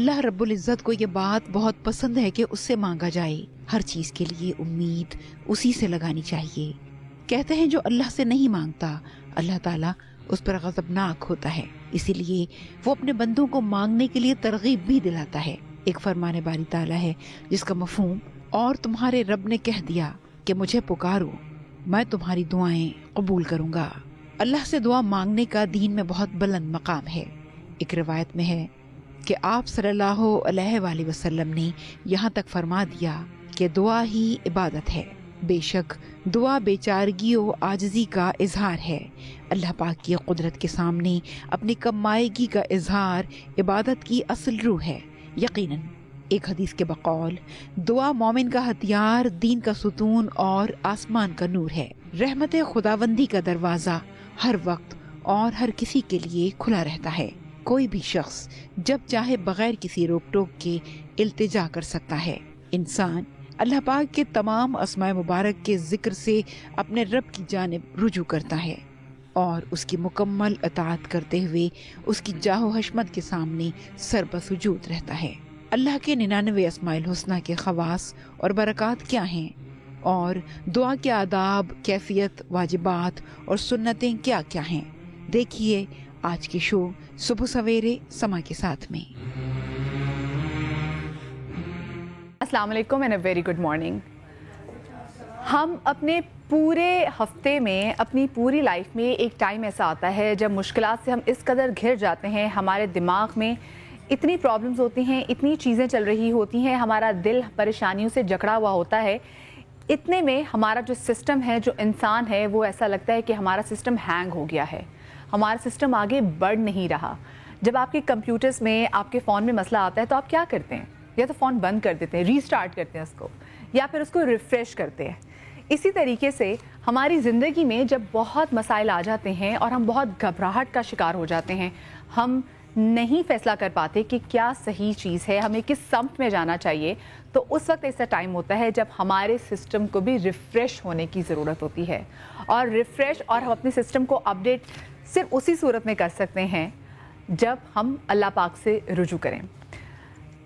اللہ رب العزت کو یہ بات بہت پسند ہے کہ اس سے مانگا جائے. ہر چیز کے لیے امید اسی سے لگانی چاہیے. کہتے ہیں جو اللہ سے نہیں مانگتا اللہ تعالیٰ اس پر غضبناک ہوتا ہے، اسی لیے وہ اپنے بندوں کو مانگنے کے لیے ترغیب بھی دلاتا ہے. ایک فرمان باری تعالیٰ ہے جس کا مفہوم اور تمہارے رب نے کہہ دیا کہ مجھے پکارو میں تمہاری دعائیں قبول کروں گا. اللہ سے دعا مانگنے کا دین میں بہت بلند مقام ہے. ایک روایت میں ہے کہ آپ صلی اللہ علیہ وآلہ وسلم نے یہاں تک فرما دیا کہ دعا ہی عبادت ہے. بے شک دعا بیچارگی و عاجزی کا اظہار ہے. اللہ پاک کی قدرت کے سامنے اپنی کمائیگی کا اظہار عبادت کی اصل روح ہے. یقیناً ایک حدیث کے بقول دعا مومن کا ہتھیار، دین کا ستون اور آسمان کا نور ہے. رحمت خداوندی کا دروازہ ہر وقت اور ہر کسی کے لیے کھلا رہتا ہے. کوئی بھی شخص جب چاہے بغیر کسی روک ٹوک کے التجا کر سکتا ہے. انسان اللہ پاک کے تمام اسماء مبارک کے ذکر سے اپنے رب کی جانب رجوع کرتا ہے اور اس کی مکمل اطاعت کرتے ہوئے اس کی جاہ و حشمت کے سامنے سر بسجود رہتا ہے. اللہ کے 99 اسماء الحسنہ کے خواص اور برکات کیا ہیں اور دعا کے آداب، کیفیت، واجبات اور سنتیں کیا کیا ہیں، دیکھیے آج کی شو صبح سویرے سما کے ساتھ میں. السلام علیکم and a very good morning. ہم اپنے پورے ہفتے میں، اپنی پوری لائف میں ایک ٹائم ایسا آتا ہے جب مشکلات سے ہم اس قدر گھر جاتے ہیں، ہمارے دماغ میں اتنی پرابلمز ہوتی ہیں، اتنی چیزیں چل رہی ہوتی ہیں، ہمارا دل پریشانیوں سے جکڑا ہوا ہوتا ہے. اتنے میں ہمارا جو سسٹم ہے، جو انسان ہے، وہ ایسا لگتا ہے کہ ہمارا سسٹم ہینگ ہو گیا ہے، ہمارا سسٹم آگے بڑھ نہیں رہا. جب آپ کے کمپیوٹرز میں، آپ کے فون میں مسئلہ آتا ہے تو آپ کیا کرتے ہیں؟ یا تو فون بند کر دیتے ہیں، ری اسٹارٹ کرتے ہیں اس کو، یا پھر اس کو ریفریش کرتے ہیں. اسی طریقے سے ہماری زندگی میں جب بہت مسائل آ جاتے ہیں اور ہم بہت گھبراہٹ کا شکار ہو جاتے ہیں، ہم نہیں فیصلہ کر پاتے کہ کیا صحیح چیز ہے، ہمیں کس سمت میں جانا چاہیے، تو اس وقت ایسا ٹائم ہوتا ہے جب ہمارے سسٹم کو بھی ریفریش ہونے کی ضرورت ہوتی ہے. اور ریفریش اور ہم اپنے سسٹم کو اپڈیٹ صرف اسی صورت میں کر سکتے ہیں جب ہم اللہ پاک سے رجوع کریں.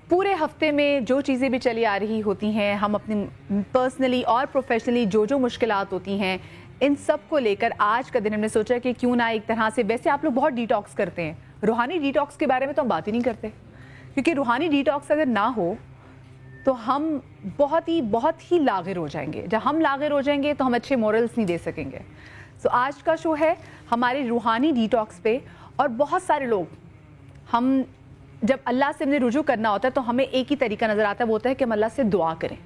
پورے ہفتے میں جو چیزیں بھی چلی آ رہی ہوتی ہیں، ہم اپنی پرسنلی اور پروفیشنلی جو مشکلات ہوتی ہیں، ان سب کو لے کر آج کا دن ہم نے سوچا کہ کیوں نہ ایک طرح سے، ویسے آپ لوگ بہت ڈیٹاکس کرتے ہیں، روحانی ڈیٹاکس کے بارے میں تو ہم بات ہی نہیں کرتے، کیونکہ روحانی ڈیٹاکس اگر نہ ہو تو ہم بہت ہی لاغر ہو جائیں گے. جب ہم لاغر ہو جائیں گے تو ہم اچھے مورلز نہیں دے سکیں گے. سو آج کا شو ہے ہمارے روحانی ڈیٹاکس پہ. اور بہت سارے لوگ، ہم جب اللہ سے ہمیں رجوع کرنا ہوتا ہے تو ہمیں ایک ہی طریقہ نظر آتا ہے، وہ ہوتا ہے کہ ہم اللہ سے دعا کریں.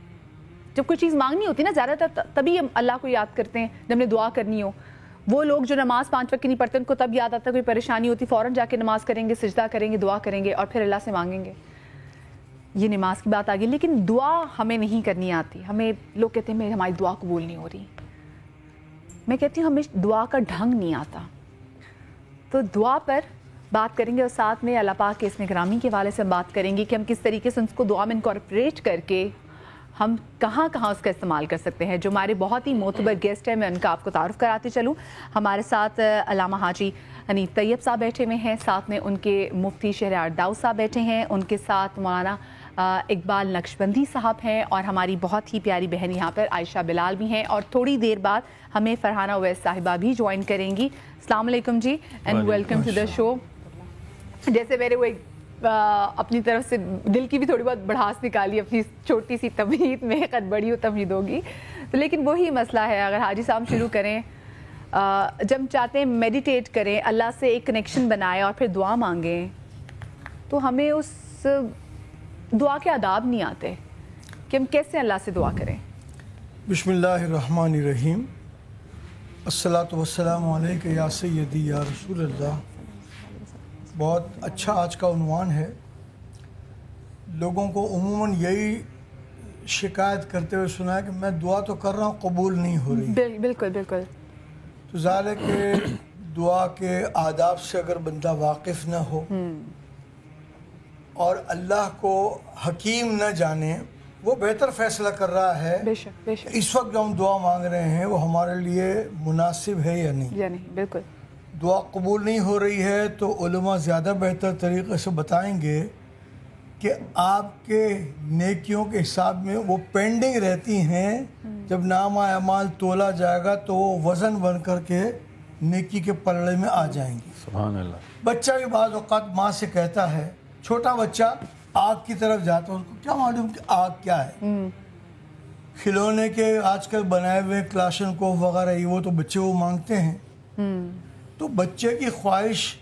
جب کوئی چیز مانگنی ہوتی ہے نا، زیادہ تر تبھی ہم اللہ کو یاد کرتے ہیں جب ہمیں دعا کرنی ہو. وہ لوگ جو نماز 5 وقت کی نہیں پڑھتے ان کو تب یاد آتا ہے، کوئی پریشانی ہوتی فوراً جا کے نماز کریں گے، سجدہ کریں گے، دعا کریں گے اور پھر اللہ سے مانگیں گے. یہ نماز کی بات آ گئی. لیکن دعا ہمیں نہیں کرنی آتی. ہمیں لوگ کہتے ہیں ہماری دعا قبول نہیں ہو رہی. میں کہتی ہوں ہمیں دعا کا ڈھنگ نہیں آتا. تو دعا پر بات کریں گے اور ساتھ میں اللہ پاک کے اسم گرامی کے حوالے سے بات کریں گے کہ ہم کس طریقے سے اس کو دعا میں انکارپوریٹ کر کے ہم کہاں اس کا استعمال کر سکتے ہیں. جو ہمارے بہت ہی معتبر گیسٹ ہیں، میں ان کا آپ کو تعارف کراتے چلوں. ہمارے ساتھ علامہ حاجی حنیف طیب صاحب بیٹھے ہوئے ہیں، ساتھ میں ان کے مفتی شہریار داؤد صاحب بیٹھے ہیں، ان کے ساتھ مولانا اقبال نقشبندی صاحب ہیں، اور ہماری بہت ہی پیاری بہن یہاں پر عائشہ بلال بھی ہیں، اور تھوڑی دیر بعد ہمیں فرحانہ اویس صاحبہ بھی جوائن کریں گی. السلام علیکم جی اینڈ ویلکم ٹو دا شو. جیسے میرے وہ اپنی طرف سے دل کی بھی تھوڑی بہت بڑھاس نکالی اپنی چھوٹی سی تمہید میں، قد بڑی ہو تمہید ہوگی. تو لیکن وہی مسئلہ ہے، اگر حاجی صاحب شروع کریں، جب چاہتے ہیں میڈیٹیٹ کریں، اللہ سے ایک کنیکشن بنائیں اور پھر دعا مانگیں، تو ہمیں اس دعا کے آداب نہیں آتے کہ ہم کیسے اللہ سے دعا کریں. بسم اللہ الرحمن الرحیم. الصلاۃ والسلام علیک یا سیدی یا رسول اللہ. بہت اچھا آج کا عنوان ہے. لوگوں کو عموماً یہی شکایت کرتے ہوئے سنا ہے کہ میں دعا تو کر رہا ہوں، قبول نہیں ہو رہی. بالکل. تو ظاہر ہے کہ دعا کے آداب سے اگر بندہ واقف نہ ہو اور اللہ کو حکیم نہ جانے، وہ بہتر فیصلہ کر رہا ہے بے شک اس وقت جو ہم دعا مانگ رہے ہیں وہ ہمارے لیے مناسب ہے یا نہیں. بالکل. دعا قبول نہیں ہو رہی ہے تو علماء زیادہ بہتر طریقے سے بتائیں گے کہ آپ کے نیکیوں کے حساب میں وہ پینڈنگ رہتی ہیں. جب نامہ اعمال تولا جائے گا تو وہ وزن بن کر کے نیکی کے پلڑے میں آ جائیں گی. سبحان اللہ. بچہ بھی بعض اوقات ماں سے کہتا ہے, چھوٹا بچہ آگ کی طرف جاتا ہے, اس کو کیا معلوم کہ آگ کیا ہے. کھلونے کے آج کل بنائے ہوئے کلاشن کوف وغیرہ وہ تو بچے وہ مانگتے ہیں. تو بچے کی خواہش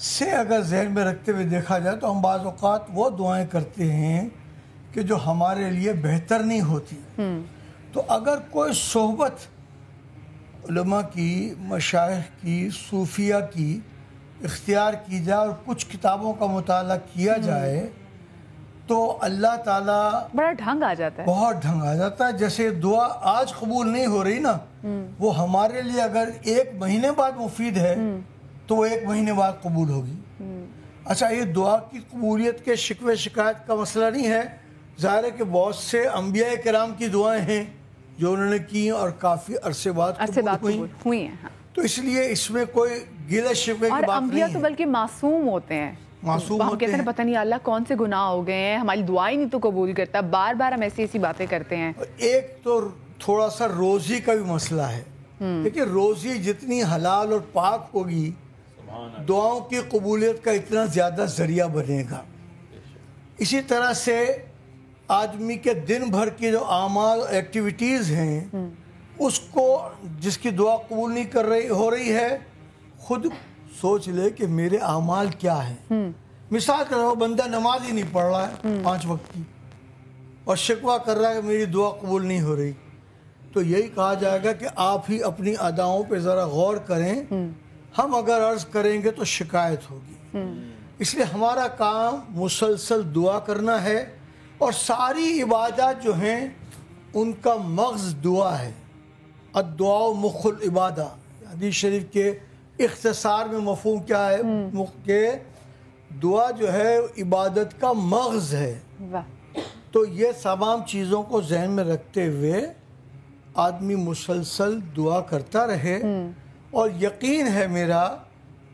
سے اگر ذہن میں رکھتے ہوئے دیکھا جائے تو ہم بعض اوقات وہ دعائیں کرتے ہیں کہ جو ہمارے لیے بہتر نہیں ہوتی. تو اگر کوئی صحبت علماء کی, مشائخ کی, صوفیہ کی اختیار کی جائے اور کچھ کتابوں کا مطالعہ کیا جائے تو اللہ تعالیٰ بڑا ڈھنگ آ جاتا ہے, بہت ڈھنگ آ جاتا ہے. جیسے دعا آج قبول نہیں ہو رہی نا, وہ ہمارے لیے اگر 1 مہینے بعد مفید ہے تو وہ 1 مہینے بعد قبول ہوگی. اچھا, یہ دعا کی قبولیت کے شکوے شکایت کا مسئلہ نہیں ہے. ظاہر ہے کہ بہت سے انبیاء کرام کی دعائیں ہیں جو انہوں نے کی اور کافی عرصے بعد قبول ہوئی ہیں. تو اس لیے اس میں کوئی گلے شکوے کی بات نہیں ہے. اور انبیاء تو بلکہ معصوم ہوتے ہیں. معصوم ہم ہوتے کہتے ہیں ہیں پتہ نہیں اللہ کون سے گناہ ہو گئے ہیں, ہماری دعائیں نہیں تو قبول کرتا. بار بار ہم ایسی باتیں کرتے ہیں. ایک تو تھوڑا سا روزی کا بھی مسئلہ ہے. دیکھیے روزی جتنی حلال اور پاک ہوگی دعاؤں کی قبولیت کا اتنا زیادہ ذریعہ بنے گا. اسی طرح سے آدمی کے دن بھر کی جو اعمال ایکٹیویٹیز ہیں اس کو جس کی دعا قبول نہیں ہو رہی ہے, خود سوچ لے کہ میرے اعمال کیا ہیں. مثال کر رہا ہوں, بندہ نماز ہی نہیں پڑھ رہا ہے 5 وقت کی اور شکوہ کر رہا ہے کہ میری دعا قبول نہیں ہو رہی, تو یہی کہا جائے گا کہ آپ ہی اپنی اداؤں پہ ذرا غور کریں. ہم اگر عرض کریں گے تو شکایت ہوگی. اس لیے ہمارا کام مسلسل دعا کرنا ہے, اور ساری عبادات جو ہیں ان کا مغز دعا ہے. الدعاء مخ العبادہ, حدیث شریف کے اختصار میں مفہوم کیا ہے کہ دعا جو ہے عبادت کا مغز ہے. تو یہ تمام چیزوں کو ذہن میں رکھتے ہوئے آدمی مسلسل دعا کرتا رہے, اور یقین ہے میرا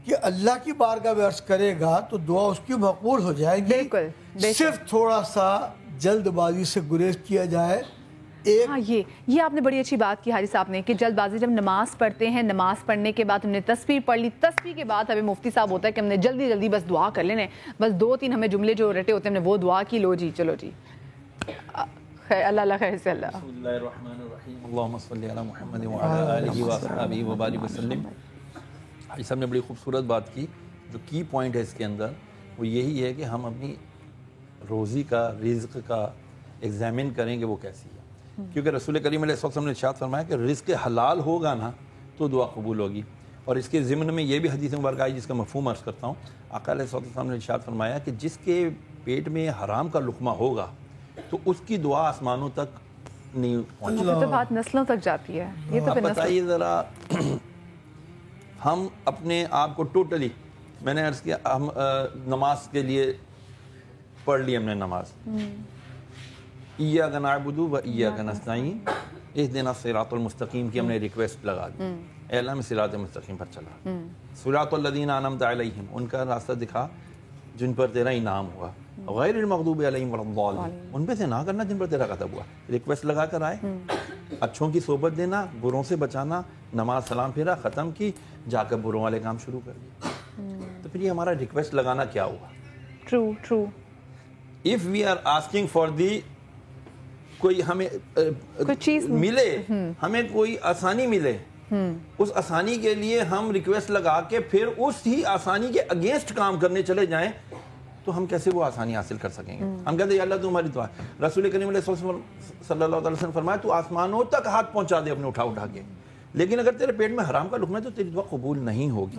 کہ اللہ کی بارگاہ میں عرض کرے گا تو دعا اس کی مقبول ہو جائے گی. بالکل, صرف تھوڑا سا جلد بازی سے گریز کیا جائے. ہاں یہ آپ نے بڑی اچھی بات کی حاجی صاحب نے کہ جلد بازی جب نماز پڑھتے ہیں, نماز پڑھنے کے بعد ہم نے تسبیح پڑھ لی, تسبیح کے بعد ہمیں مفتی صاحب ہوتا ہے کہ ہم نے جلدی جلدی بس دعا کر لینے, بس 2-3 ہمیں جملے جو رٹے ہوتے ہیں ہم نے وہ دعا کی, لو جی چلو جی خیر, اللہ خیر سے اللہ. بسم اللہ الرحمن الرحیم, اللہم صلی علی محمد وعلی آلہ وصحبہ وبارک وسلم. حاجی صاحب نے بڑی خوبصورت بات کی. جو کی پوائنٹ ہے اس کے اندر وہ یہی ہے کہ ہم اپنی روزی کا, رزق کا ایگزامن کریں کہ وہ کیسی ہے. کیونکہ رسول کریم علیہ السلام نے ارشاد فرمایا کہ رزق حلال ہوگا نا تو دعا قبول ہوگی. اور اس کے ضمن میں یہ بھی حدیث مبارکہ آئی جس کا مفہوم عرض کرتا ہوں. آقا علیہ السلام نے ارشاد فرمایا کہ جس کے پیٹ میں حرام کا لقمہ ہوگا تو اس کی دعا آسمانوں تک نہیں پہنچے. تو بات نسلوں تک جاتی ہے. یہ تو بتائیے ذرا, ہم اپنے آپ کو ٹوٹلی, میں نے عرض کیا ہم نماز کے لیے پڑھ لی ہم نے نماز, ایاک نعبد و ایاک نستعین اہدنا الصراط المستقیم کی ہم نے ریکویسٹ لگا دی, اے اللہ میں صراط مستقیم پر چلا, صراط الذین انعمت علیہم, ان کا راستہ دکھا جن پر تیرا انعام ہوا, غیر المغضوب علیہم ولا الضالین, ان پہ سے نہ کرنا جن پر تیرا غضب ہوا. ریکویسٹ لگا کر آئے, اچھوں کی صحبت دینا, بروں سے بچانا, نماز سلام پھیرا, ختم کی, جا کر بروں والے کام شروع کر دیے. تو پھر یہ ہمارا ریکویسٹ لگانا کیا ہوا؟ True. if we are asking for the کوئی ہمیں چیز ملے, ہمیں کوئی آسانی ملے, اس آسانی کے لیے ہم ریکویسٹ لگا کے پھر اس ہی آسانی کے اگینسٹ کام کرنے چلے جائیں تو ہم کیسے وہ آسانی حاصل کر سکیں گے؟ ہم کہتے ہیں یا اللہ تمہاری دعا. رسول کریم علیہ السلام صلی اللہ علیہ وسلم فرمایا تو آسمانوں تک ہاتھ پہنچا دے اپنے اٹھا کے, لیکن اگر تیرے پیٹ میں حرام کا لقمہ ہے تو تیری دعا قبول نہیں ہوگی.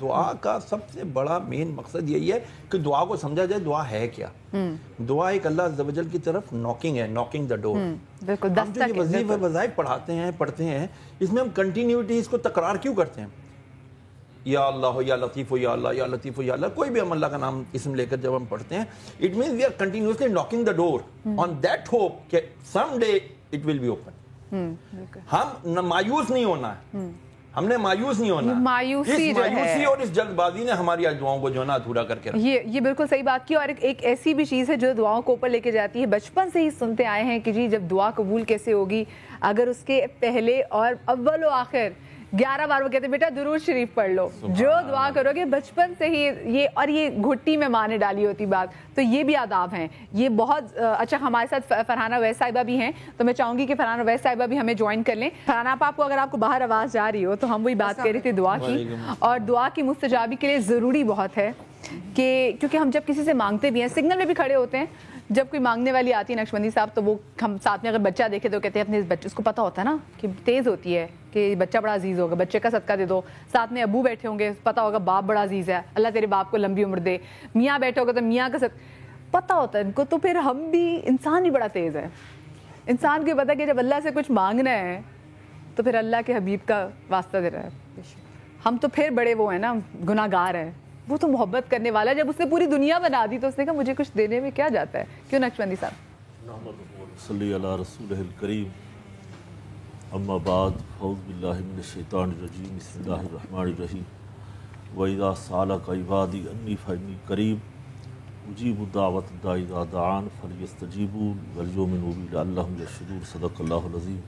دعا کا سب سے بڑا مین مقصد یہی ہے کہ دعا کو سمجھا جائے دعا ہے کیا. دعا ایک اللہ عز و جل کی طرف ناکنگ ہے, ناکنگ دا ڈور. ہم جو یہ وظیفہ وظائف پڑھتے ہیں اس میں ہم کنٹینیوٹی اس کو تکرار کیوں کرتے ہیں؟ یا اللہ یا لطیف یا اللہ یا لطیف یا اللہ, کوئی بھی ہم اللہ کا نام اسم لے کر جب ہم پڑھتے ہیں it means we are continuously knocking the door on that hope کہ someday it will be open. ہم مایوس نہیں ہونا ہے, ہم نے مایوس نہیں ہونا. مایوسی جو ہے اور اس جلد بازی نے ہماری آج دعاؤں کو جو ہے نا ادھورا کر کے رکھا. یہ بالکل صحیح بات کی. اور ایک ایسی بھی چیز ہے جو دعاؤں کو اوپر لے کے جاتی ہے. بچپن سے ہی سنتے آئے ہیں کہ جی جب دعا قبول کیسے ہوگی, اگر اس کے پہلے اور اول و آخر 11 بار وہ کہتے ہیں بیٹا درود شریف پڑھ لو, جو دعا کرو گے بچپن سے ہی یہ, اور یہ گھٹی میں ماں نے ڈالی ہوتی بات. تو یہ بھی آداب ہیں, یہ بہت اچھا. ہمارے ساتھ فرحانہ اویس صاحبہ بھی ہیں, تو میں چاہوں گی کہ فرحانہ اویس صاحبہ بھی ہمیں جوائن کر لیں. فرحانہ آپ کو اگر آپ کو باہر آواز جا رہی ہو تو ہم وہی بات کر رہی تھی دعا کی, اور دعا کی مستجابی کے لیے ضروری بہت ہے کہ کیونکہ ہم جب کسی سے مانگتے بھی ہیں, سگنل میں بھی کھڑے ہوتے ہیں, جب کوئی مانگنے والی آتی ہے نقشبندی صاحب, تو وہ ہم ساتھ میں اگر بچہ دیکھے تو کہتے ہیں اپنے اس بچے, اس کو پتہ ہوتا ہے نا کہ تیز ہوتی ہے کہ بچہ بڑا عزیز ہوگا, بچے کا صدقہ دے دو. ساتھ میں ابو بیٹھے ہوں گے, پتہ ہوگا باپ بڑا عزیز ہے, اللہ تیرے باپ کو لمبی عمر دے. میاں بیٹھے ہوگا تو میاں کا پتہ ہوتا ہے ان کو. تو پھر ہم بھی, انسان بھی بڑا تیز ہے, انسان کو پتہ کہ جب اللہ سے کچھ مانگنا ہے تو پھر اللہ کے حبیب کا واسطہ دے رہا ہے. ہم تو پھر بڑے وہ ہیں نا, گناہ گار ہیں, وہ تو محبت کرنے والا. جب اس نے پوری دنیا بنا دی تو اس نے کہا مجھے کچھ دینے میں کیا جاتا ہے. کیوں نقشبندی صاحب؟ صلی علی رسول الکریم. اما بعد, اعوذ باللہ من الشیطان الرجیم, بسم اللہ الرحمن الرحیم. وَإِذَا سَأَلَكَ عِبَادِي عَنِّي فَإِنِّي قَرِيبٌ أُجِيبُ دَعْوَةَ الدَّاعِ إِذَا دَعَانِ فَلْيَسْتَجِيبُوا لِي وَلْيُؤْمِنُوا بِي لَعَلَّهُمْ يَرْشُدُونَ. صدق اللہ العظیم.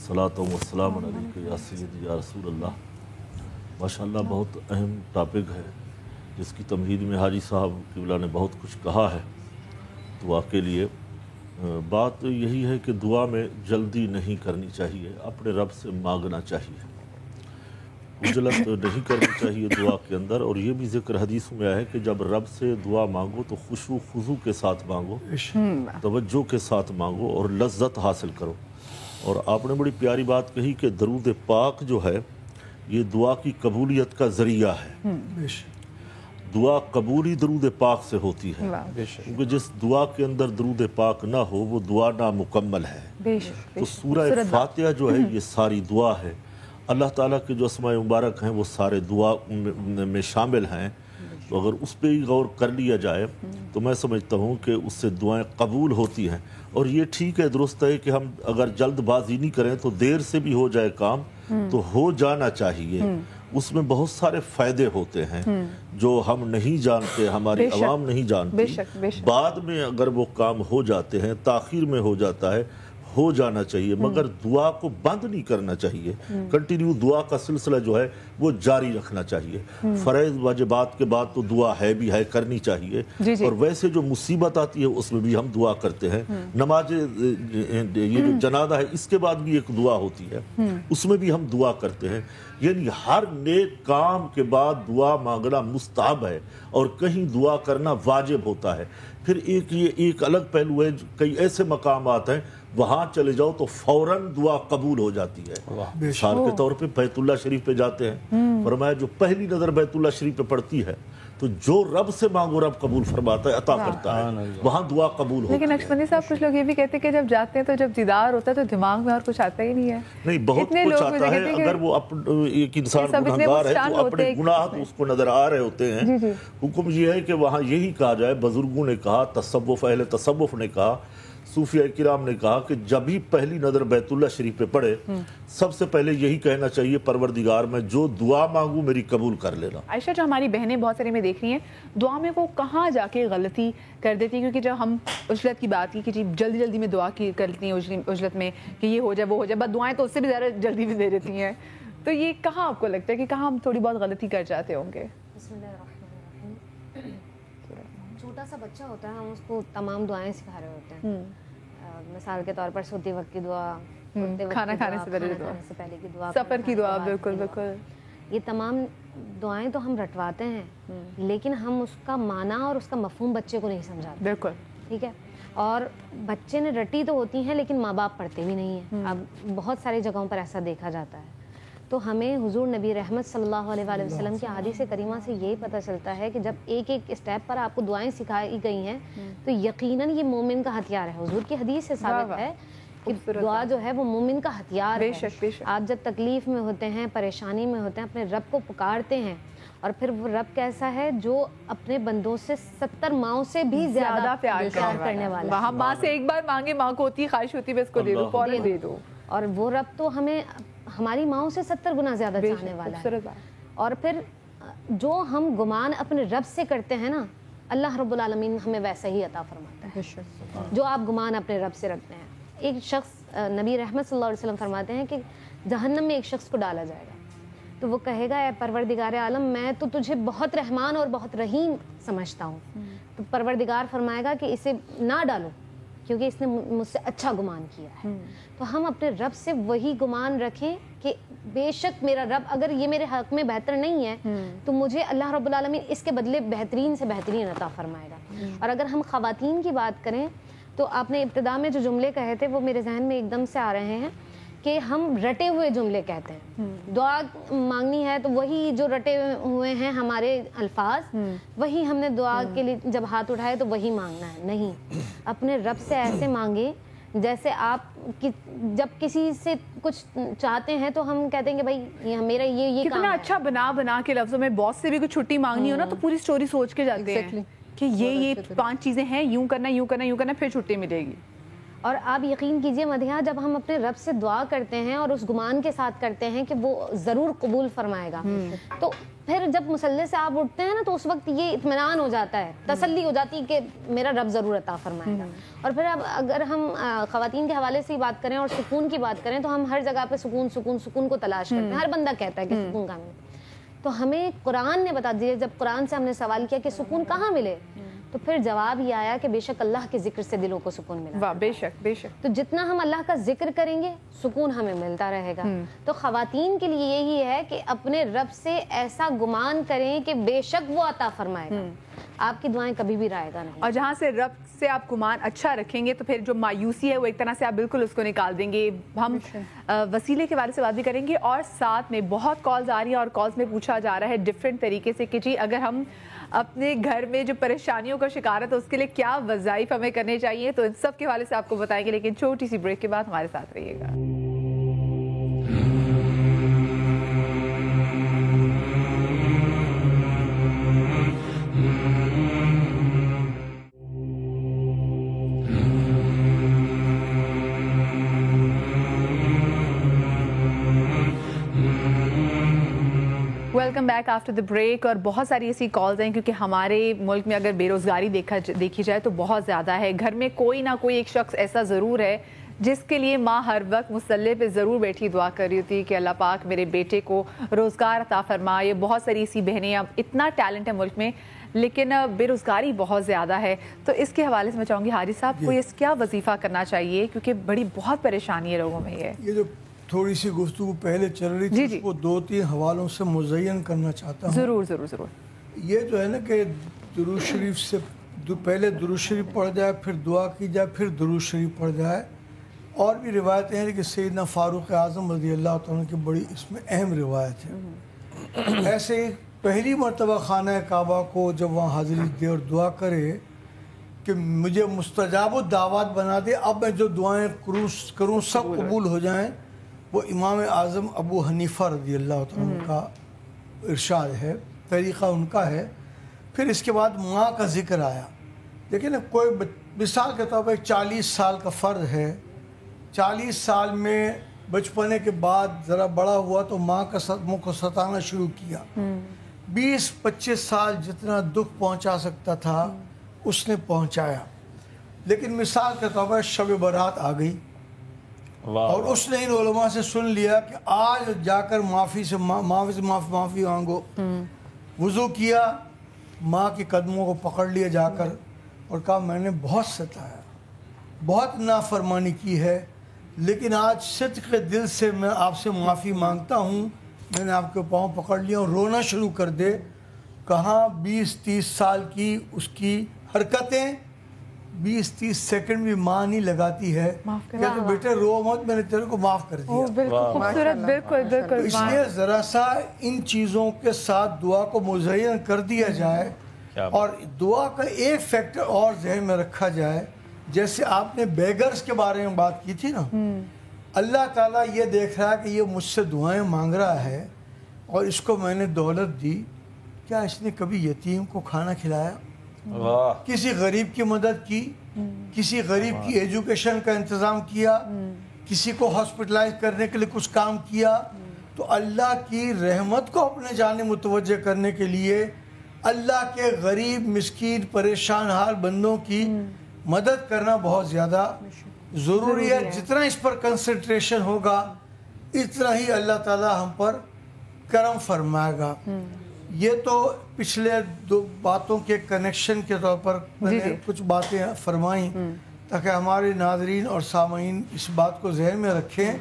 صلاۃ و سلام علیک یا سیدی یا رسول اللہ. ماشاءاللہ بہت اہم ٹاپک ہے جس کی تمہید میں حاجی صاحب قبلہ نے بہت کچھ کہا ہے دعا کے لیے. بات یہی ہے کہ دعا میں جلدی نہیں کرنی چاہیے, اپنے رب سے مانگنا چاہیے, عجلت نہیں کرنی چاہیے دعا کے اندر. اور یہ بھی ذکر حدیث میں ہے کہ جب رب سے دعا مانگو تو خشوع خضوع کے ساتھ مانگو, توجہ کے ساتھ مانگو اور لذت حاصل کرو. اور آپ نے بڑی پیاری بات کہی کہ درود پاک جو ہے یہ دعا کی قبولیت کا ذریعہ ہے. دعا قبولی درود پاک سے ہوتی ہے, کیونکہ جس دعا کے اندر درود پاک نہ ہو وہ دعا نامکمل ہے. تو سورہ فاتحہ جو ہے یہ ساری دعا ہے. اللہ تعالیٰ کے جو اسماء مبارک ہیں وہ سارے دعا میں شامل ہیں. تو اگر اس پہ ہی غور کر لیا جائے تو میں سمجھتا ہوں کہ اس سے دعائیں قبول ہوتی ہیں. اور یہ ٹھیک ہے, درست ہے کہ ہم اگر جلد بازی نہیں کریں تو دیر سے بھی ہو جائے کام تو ہو جانا چاہیے. اس میں بہت سارے فائدے ہوتے ہیں جو ہم نہیں جانتے, ہماری عوام نہیں جانتی. بعد میں اگر وہ کام ہو جاتے ہیں, تاخیر میں ہو جاتا ہے, ہو جانا چاہیے, مگر دعا کو بند نہیں کرنا چاہیے. کنٹینیو دعا کا سلسلہ جو ہے وہ جاری رکھنا چاہیے. فرائض واجبات کے بعد تو دعا ہے بھی ہے, کرنی چاہیے. اور ویسے جو مصیبت آتی ہے اس میں بھی ہم دعا کرتے ہیں. نماز یہ جو جنازہ ہے اس کے بعد بھی ایک دعا ہوتی ہے, اس میں بھی ہم دعا کرتے ہیں. یعنی ہر نیک کام کے بعد دعا مانگنا مستحب ہے اور کہیں دعا کرنا واجب ہوتا ہے. پھر یہ ایک الگ پہلو ہے, کئی ایسے مقامات ہیں وہاں چلے جاؤ تو فوراً دعا قبول ہو جاتی ہے. مثال کے طور پہ بیت اللہ شریف پہ جاتے ہیں, فرمایا جو پہلی نظر بیت اللہ شریف پہ پڑتی ہے تو جو رب سے مانگو رب قبول فرماتا ہے, عطا کرتا ہے, وہاں دعا قبول ہوتی ہے. لیکن نقشبندی صاحب کچھ لوگ یہ بھی کہتے ہیں کہ جب جاتے ہیں تو جب دیدار ہوتا ہے تو دماغ میں اور کچھ آتا ہی نہیں ہے. نہیں, بہت کچھ آتا ہے. اگر وہ ایک انسان گنہگار ہے تو اپنے گناہ تو اس کو نظر آ رہے ہوتے ہیں. حکم یہ ہے کہ وہاں یہی کہا جائے, بزرگوں نے کہا, تصوف اہل تصوف نے کہا, صوفیاء کرام نے کہا کہ جب ہی پہلی نظر بیت اللہ شریف پہ پڑے سب سے پہلے یہی کہنا چاہیے, پروردگار میں جو دعا مانگوں میری قبول کر لینا. عائشہ, جو ہماری بہنیں بہت سارے میں دیکھ رہی ہیں دعا میں وہ کہاں جا کے غلطی کر دیتی ہیں, کیونکہ جب ہم عجلت کی بات کی کہ جی جلدی جلدی میں دعا کی کر لیتی ہیں عجلت میں کہ یہ ہو جائے وہ ہو جائے, بس دعائیں تو اس سے بھی زیادہ جلدی بھی دے دیتی ہیں. تو یہ کہاں آپ کو لگتا ہے کہ کہاں ہم تھوڑی بہت غلطی کر جاتے ہوں گے؟ بسم اللہ الرحمن الرحیم. چھوٹا سا بچہ ہوتا ہے, ہم اس کو تمام دعائیں سکھا رہے ہوتے ہیں. مثال کے طور پر سوتے وقت کی دعا, کھانا کھانے سے پہلے کی دعا, سفر کی دعا, بالکل بالکل. یہ تمام دعائیں تو ہم رٹواتے ہیں لیکن ہم اس کا معنی اور اس کا مفہوم بچے کو نہیں سمجھاتے. بالکل ٹھیک ہے. اور بچے نے رٹی تو ہوتی ہیں لیکن ماں باپ پڑھتے بھی نہیں ہیں. اب بہت ساری جگہوں پر ایسا دیکھا جاتا ہے. تو ہمیں حضور نبی رحمت صلی اللہ علیہ وآلہ وسلم کی احادیث کریمہ سے یہی پتہ چلتا ہے کہ جب ایک ایک اسٹیپ پر آپ کو دعائیں سکھائی گئی ہیں تو یقیناً یہ مومن کا ہتھیار ہے. حضور کی حدیث سے ثابت ہے کہ دعا جو ہے وہ مومن کا ہتھیار ہے. آپ جب تکلیف میں ہوتے ہیں, پریشانی میں ہوتے ہیں, اپنے رب کو پکارتے ہیں, اور پھر وہ رب کیسا ہے جو اپنے بندوں سے 70 ماؤں سے بھی زیادہ پیار کرنے والا. وہاں ماں سے ایک بار مانگے, ماں کو ہوتی خواہش ہوتی ہے اس کو دے دو, فوراً دے دو. اور وہ رب تو ہمیں ہماری ماؤں سے 70 گنا زیادہ چاہنے والا ہے. اور پھر جو ہم گمان اپنے رب سے کرتے ہیں نا, اللہ رب العالمین ہمیں ویسا ہی عطا فرماتا ہے جو آپ گمان اپنے رب سے رکھتے ہیں. ایک شخص, نبی رحمت صلی اللہ علیہ وسلم فرماتے ہیں کہ جہنم میں ایک شخص کو ڈالا جائے گا, تو وہ کہے گا اے پروردگار عالم میں تو تجھے بہت رحمان اور بہت رحیم سمجھتا ہوں. تو پروردگار فرمائے گا کہ اسے نہ ڈالو کیونکہ اس نے مجھ سے اچھا گمان کیا ہے. تو ہم اپنے رب سے وہی گمان رکھیں کہ بے شک میرا رب اگر یہ میرے حق میں بہتر نہیں ہے تو مجھے اللہ رب العالمین اس کے بدلے بہترین سے بہترین عطا فرمائے گا. اور اگر ہم خواتین کی بات کریں تو آپ نے ابتدا میں جو جملے کہے تھے وہ میرے ذہن میں ایک دم سے آ رہے ہیں کہ ہم رٹے ہوئے جملے کہتے ہیں. دعا مانگنی ہے تو وہی جو رٹے ہوئے ہیں ہمارے الفاظ, وہی ہم نے دعا کے لیے جب ہاتھ اٹھائے تو وہی مانگنا ہے. نہیں, اپنے رب سے ایسے مانگے جیسے آپ جب کسی سے کچھ چاہتے ہیں تو ہم کہتے ہیں کہ بھائی میرا یہ کتنا اچھا بنا کے لفظوں میں باس سے بھی کوئی چھٹی مانگنی ہو نا تو پوری سٹوری سوچ کے جاتے ہیں کہ یہ 5 چیزیں ہیں, یوں کرنا پھر چھٹی ملے گی. اور آپ یقین کیجئے مدیحہ, جب ہم اپنے رب سے دعا کرتے ہیں اور اس گمان کے ساتھ کرتے ہیں کہ وہ ضرور قبول فرمائے گا, تو پھر جب مصلی سے آپ اٹھتے ہیں نا تو اس وقت یہ اطمینان ہو جاتا ہے, تسلی ہو جاتی ہے کہ میرا رب ضرور عطا فرمائے گا. اور پھر اب اگر ہم خواتین کے حوالے سے بات کریں اور سکون کی بات کریں تو ہم ہر جگہ پہ سکون کو تلاش کرتے ہیں. ہر بندہ کہتا ہے کہ سکون کہاں ملے, تو ہمیں قرآن نے بتا دیا. جب قرآن سے ہم نے سوال کیا کہ سکون کہاں ملے, تو پھر جواب یہ آیا کہ بے شک اللہ کے ذکر سے دلوں کو سکون ملا. واہ, بے شک. تو جتنا ہم اللہ کا ذکر کریں گے سکون ہمیں ملتا رہے گا. تو خواتین کے لیے یہی ہے کہ اپنے رب سے ایسا گمان کریں کہ بے شک وہ عطا فرمائے گا, آپ کی دعائیں کبھی بھی رائے گا نہیں. اور جہاں سے رب سے آپ گمان اچھا رکھیں گے تو پھر جو مایوسی ہے وہ ایک طرح سے آپ بالکل اس کو نکال دیں گے. ہم وسیلے کے بارے سے بات بھی کریں گے اور ساتھ میں بہت کالز آ رہی ہیں اور کالز میں پوچھا جا رہا ہے ڈفرینٹ طریقے سے کہ جی اگر ہم اپنے گھر میں جو پریشانیوں کا شکار ہے تو اس کے لیے کیا وظائف ہمیں کرنے چاہیے. تو ان سب کے حوالے سے آپ کو بتائیں گے, لیکن چھوٹی سی بریک کے بعد ہمارے ساتھ رہیے گا. Welcome back after the break. اور بہت ساری ایسی کالز ہیں کیونکہ ہمارے ملک میں اگر بے روزگاری دیکھی جائے تو بہت زیادہ ہے. گھر میں کوئی نہ کوئی ایک شخص ایسا ضرور ہے جس کے لیے ماں ہر وقت مصلی پہ ضرور بیٹھی دعا کر رہی ہوتی ہے کہ اللہ پاک میرے بیٹے کو روزگار عطا فرمائے. یہ بہت ساری ایسی بہنیں, اب اتنا ٹیلنٹ ہے ملک میں لیکن بے روزگاری بہت زیادہ ہے. تو اس کے حوالے سے میں چاہوں گی حارث صاحب کو یہ کیا وظیفہ کرنا چاہیے کیونکہ بڑی بہت پریشانی ہے لوگوں میں. یہ جو تھوڑی سی گفتگو پہلے چل رہی تھی وہ 2-3 حوالوں سے مزین کرنا چاہتا ہوں. ضرور. یہ جو ہے نا کہ درود شریف سے پہلے درود شریف پڑھ جائے, پھر دعا کی جائے, پھر درود شریف پڑھ جائے. اور بھی روایتیں ہیں کہ سیدنا فاروق اعظم رضی اللہ تعالیٰ کی بڑی اس میں اہم روایت ہے. ایسے پہلی مرتبہ خانہ کعبہ کو جب وہاں حاضری دے اور دعا کرے کہ مجھے مستجاب الدعوات بنا دے, اب میں جو دعائیں کروں سب قبول ہو جائیں, وہ امام اعظم ابو حنیفہ رضی اللہ تعالیٰ کا ارشاد ہے, طریقہ ان کا ہے. پھر اس کے بعد ماں کا ذکر آیا. دیکھیں نا, کوئی مثال کے طور پر 40 سال کا فرد ہے, 40 سال میں بچپنے کے بعد ذرا بڑا ہوا تو ماں کا منہ کو ستانا شروع کیا. 20-25 سال جتنا دکھ پہنچا سکتا تھا اس نے پہنچایا. لیکن مثال کے طور پر شب برات آ گئی اور اس نے ان علماء سے سن لیا کہ آج جا کر معافی مانگو. وضو کیا, ماں کے قدموں کو پکڑ لیا جا کر اور کہا میں نے بہت ستایا, بہت نافرمانی کی ہے, لیکن آج صدق دل سے میں آپ سے معافی مانگتا ہوں. میں نے آپ کے پاؤں پکڑ لیا اور رونا شروع کر دے. کہاں 20-30 سال کی اس کی حرکتیں 20-30 سیکنڈ بھی ماں نہیں لگاتی ہے. کہتے بیٹے رو مت, میں نے تیرے کو معاف کر دیا. بالکل. اس لیے ذرا سا ان چیزوں کے ساتھ دعا کو مزین کر دیا جائے اور دعا کا ایک فیکٹر اور ذہن میں رکھا جائے. جیسے آپ نے بیگرز کے بارے میں بات کی تھی نا, اللہ تعالیٰ یہ دیکھ رہا ہے کہ یہ مجھ سے دعائیں مانگ رہا ہے اور اس کو میں نے دولت دی, کیا اس نے کبھی یتیم کو کھانا کھلایا, کسی غریب کی مدد کی, کسی غریب کی ایجوکیشن کا انتظام کیا, کسی کو ہاسپٹلائز کرنے کے لیے کچھ کام کیا، تو اللہ کی رحمت کو اپنے جانب متوجہ کرنے کے لیے اللہ کے غریب مسکین پریشان حال بندوں کی مدد کرنا بہت زیادہ ضروری ہے. جتنا اس پر کنسنٹریشن ہوگا اتنا ہی اللہ تعالی ہم پر کرم فرمائے گا. یہ تو پچھلے دو باتوں کے کنیکشن کے طور پر میں نے کچھ باتیں فرمائیں تاکہ ہمارے ناظرین اور سامعین اس بات کو ذہن میں رکھیں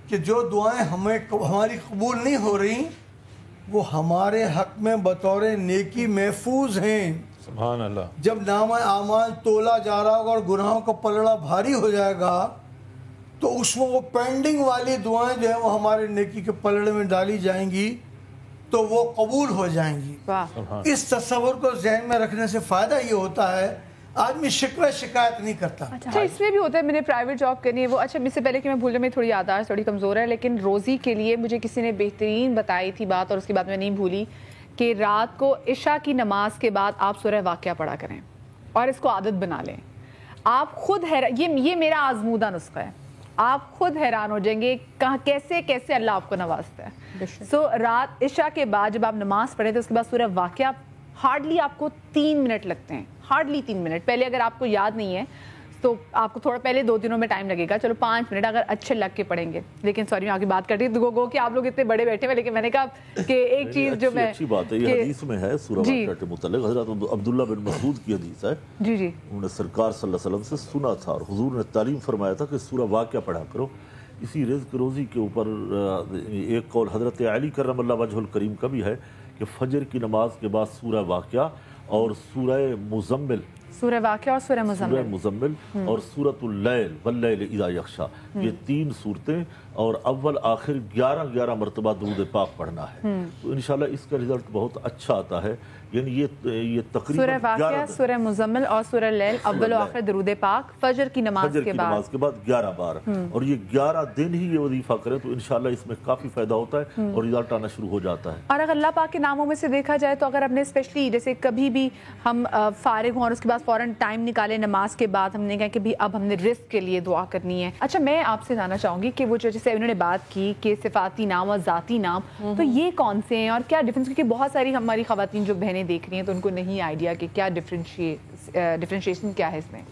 کہ جو دعائیں ہماری قبول نہیں ہو رہی وہ ہمارے حق میں بطور نیکی محفوظ ہیں. سبحان اللہ. جب نامہ اعمال تولا جا رہا ہوگا اور گناہوں کا پلڑا بھاری ہو جائے گا تو اس میں وہ پینڈنگ والی دعائیں جو ہیں وہ ہمارے نیکی کے پلڑے میں ڈالی جائیں گی تو وہ قبول ہو جائیں گی. اس تصور کو ذہن میں رکھنے سے فائدہ یہ ہوتا ہے آدمی شکوہ شکایت نہیں کرتا. اچھا اس میں بھی ہوتا ہے میں نے پرائیویٹ جاب کرنی ہے وہ اچھا اس سے پہلے کہ میں بھول جاؤں میں تھوڑی یادداشت تھوڑی کمزور ہے لیکن روزی کے لیے مجھے کسی نے بہترین بتائی تھی بات اور اس کے بعد میں نہیں بھولی کہ رات کو عشاء کی نماز کے بعد آپ سورہ واقعہ پڑھا کریں اور اس کو عادت بنا لیں. آپ خود یہ میرا آزمودہ نسخہ ہے. آپ خود حیران ہو جائیں گے کیسے اللہ آپ کو نوازتا ہے. سو رات عشاء کے بعد جب آپ نماز پڑھیں تو اس کے بعد سورہ واقعہ ہارڈلی آپ کو 3 منٹ لگتے ہیں. Hardly 3 minute. پہلے اگر آپ کو یاد نہیں ہے تو آپ کو تھوڑا پہلے 2 دنوں میں ٹائم لگے گا. چلو 5 منٹ اگر اچھے لگ کے پڑھیں گے. لیکن سوری میں آگے بات کر رہی ہوں گو کہ آپ لوگ اتنے بڑے بیٹھے ہوئے لیکن میں نے کہا کہ ایک چیز جو میں اچھی بات ہے یہ حدیث میں ہے سورہ واقعہ کے متعلق حضرت عبداللہ بن مسعود کی حدیث ہے. جی انہوں نے سرکار صلی اللہ علیہ وسلم سے سنا تھا اور حضور نے تعلیم فرمایا تھا کہ سورہ واقعہ پڑھا کرو. اسی رزق روزی کے اوپر ایک قول حضرت علی کرم اللہ وجہ الکریم کا بھی ہے کہ فجر کی نماز کے بعد سورہ واقعہ اور سورہ مزمل سورہ واقعہ اور سورہ مزمل اور سورۃ اللیل واللیل اذا یغشا یہ 3 صورتیں اور اول آخر 11 مرتبہ درود پاک پڑھنا ہے. تو انشاءاللہ اس کا رزلٹ بہت اچھا آتا ہے. یعنی یہ تقریباً سورہ واقعہ سورہ مزمل اور سورہ لیل اول و آخر درود پاک فجر کی نماز کے بعد 11 بار اور یہ 11 دن ہی یہ وظیفہ کریں تو انشاءاللہ اس میں کافی فائدہ ہوتا ہے اور رزلٹ آنا شروع ہو جاتا ہے. اور اگر اللہ پاک کے ناموں میں سے دیکھا جائے تو اگر ہم نے اسپیشلی جیسے کبھی بھی ہم فارغ ہوں اور اس کے بعد فوراً ٹائم نکالے نماز کے بعد ہم نے کہا کہ بھی اب ہم نے رزق کے لیے دعا کرنی ہے. اچھا میں آپ سے جاننا چاہوں گی کہ وہ جو جیسے انہوں نے بات کی کہ صفاتی نام اور ذاتی نام تو یہ کون سے ہیں اور کیا ڈفرینس کیونکہ بہت ساری ہماری خواتین جو بہنیں دیکھ رہی ہیں تو ان کو نہیں آئیڈیا کہ کیا ڈفرینشیشن کیا ہے اس میں.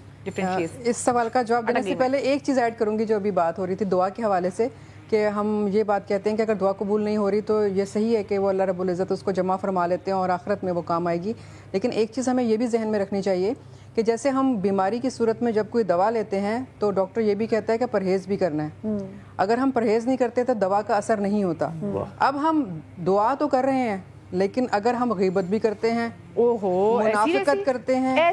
اس سوال کا جواب دینے سے پہلے ایک چیز ایڈ کروں گی جو ابھی بات ہو رہی تھی دعا کے حوالے سے کہ ہم یہ بات کہتے ہیں کہ اگر دعا قبول نہیں ہو رہی تو یہ صحیح ہے کہ وہ اللہ رب العزت اس کو جمع فرما لیتے ہیں اور آخرت میں وہ کام آئے گی. لیکن ایک چیز ہمیں یہ بھی ذہن میں رکھنی چاہیے کہ جیسے ہم بیماری کی صورت میں جب کوئی دوا لیتے ہیں تو ڈاکٹر یہ بھی کہتا ہے کہ پرہیز بھی کرنا ہے. اگر ہم پرہیز نہیں کرتے تو دوا کا اثر نہیں ہوتا. اب ہم دعا تو کر رہے ہیں لیکن اگر ہم غیبت بھی کرتے ہیں منافقت کرتے ہیں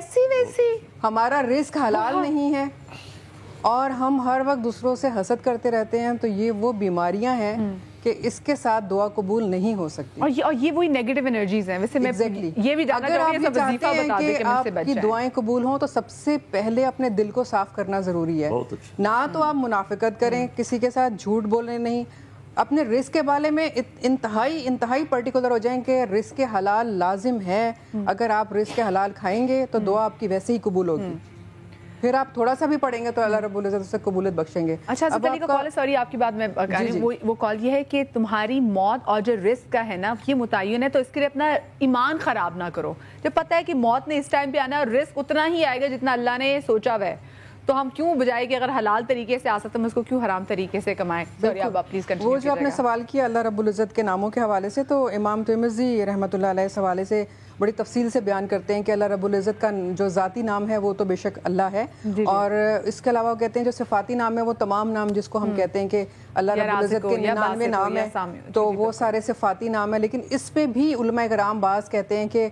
ہمارا رزق حلال نہیں ہے اور ہم ہر وقت دوسروں سے حسد کرتے رہتے ہیں تو یہ وہ بیماریاں ہیں کہ اس کے ساتھ دعا قبول نہیں ہو سکتی. اور یہ وہی نیگیٹو انرجیز ہیں. ویسے میں یہ بھی جاننا چاہوں گی اگر آپ چاہتے ہیں کہ آپ کی دعائیں قبول ہوں تو سب سے پہلے اپنے دل کو صاف کرنا ضروری ہے. نہ تو آپ منافقت کریں کسی کے ساتھ جھوٹ بولیں نہیں. اپنے رزق کے بارے میں انتہائی پرٹیکولر ہو جائیں کہ رزق حلال لازم ہے. اگر آپ رزق حلال کھائیں گے تو دعا آپ کی ویسے ہی قبول ہوگی. پھر آپ تھوڑا سا بھی پڑھیں گے تو اللہ رب العزت سے قبولیت بخشیں گے. اچھا سپلی کا کال ہے سوری آپ کی بات میں وہ کال یہ ہے کہ تمہاری موت اور جو رزق کا ہے نا یہ متعین ہے تو اس کے لیے اپنا ایمان خراب نہ کرو. جب پتہ ہے کہ موت نے اس ٹائم پہ آنا ہے اور رزق اتنا ہی آئے گا جتنا اللہ نے سوچا ہوا ہے تو ہم کیوں بجائے کہ اگر حلال طریقے سے آ سکتے ہیں اس کو کیوں حرام طریقے سے کمائیں. وہ جو آپ نے سوال کیا اللہ رب العزت کے ناموں کے حوالے سے تو امام ترمذی رحمۃ اللہ علیہ اس حوالے سے بڑی تفصیل سے بیان کرتے ہیں کہ اللہ رب العزت کا جو ذاتی نام ہے وہ تو بے شک اللہ ہے اور اس کے علاوہ وہ کہتے ہیں جو صفاتی نام ہے وہ تمام نام جس کو ہم کہتے ہیں کہ اللہ رب العزت کے 99 نام ہے تو وہ سارے صفاتی نام ہے. لیکن اس پہ بھی علماء کرام بعض کہتے ہیں کہ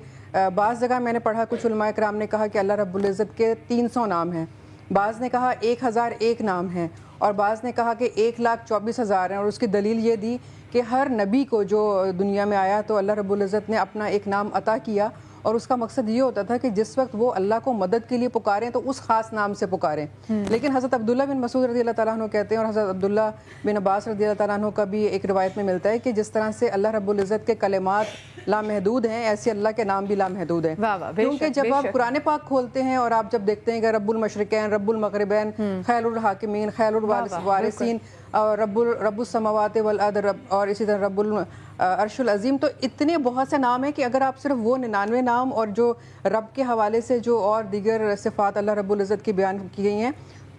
بعض جگہ میں نے پڑھا کچھ علماء کرام نے کہا کہ اللہ رب العزت کے 300 نام ہیں. بعض نے کہا 1001 نام ہیں اور بعض نے کہا کہ 1,24,000 ہیں. اور اس کی دلیل یہ دی کہ ہر نبی کو جو دنیا میں آیا تو اللہ رب العزت نے اپنا ایک نام عطا کیا اور اس کا مقصد یہ ہوتا تھا کہ جس وقت وہ اللہ کو مدد کے لیے پکاریں تو اس خاص نام سے پکاریں. لیکن حضرت عبداللہ بن مسعود رضی اللہ تعالیٰ عنہ کہتے ہیں اور حضرت عبداللہ بن عباس رضی اللہ تعالیٰ عنہ کا بھی ایک روایت میں ملتا ہے کہ جس طرح سے اللہ رب العزت کے کلمات لامحدود ہیں ایسے اللہ کے نام بھی لامحدود ہیں. کیونکہ جب آپ قرآن پاک کھولتے ہیں اور آپ جب دیکھتے ہیں کہ رب المشرقین، رب المغربین، خیر الحاکمین، خیر الوارثین اور رب السماوات والارض اور اسی طرح رب العرش العظیم، تو اتنے بہت سے نام ہیں کہ اگر آپ صرف وہ 99 نام اور جو رب کے حوالے سے جو اور دیگر صفات اللہ رب العزت کی بیان کی گئی ہیں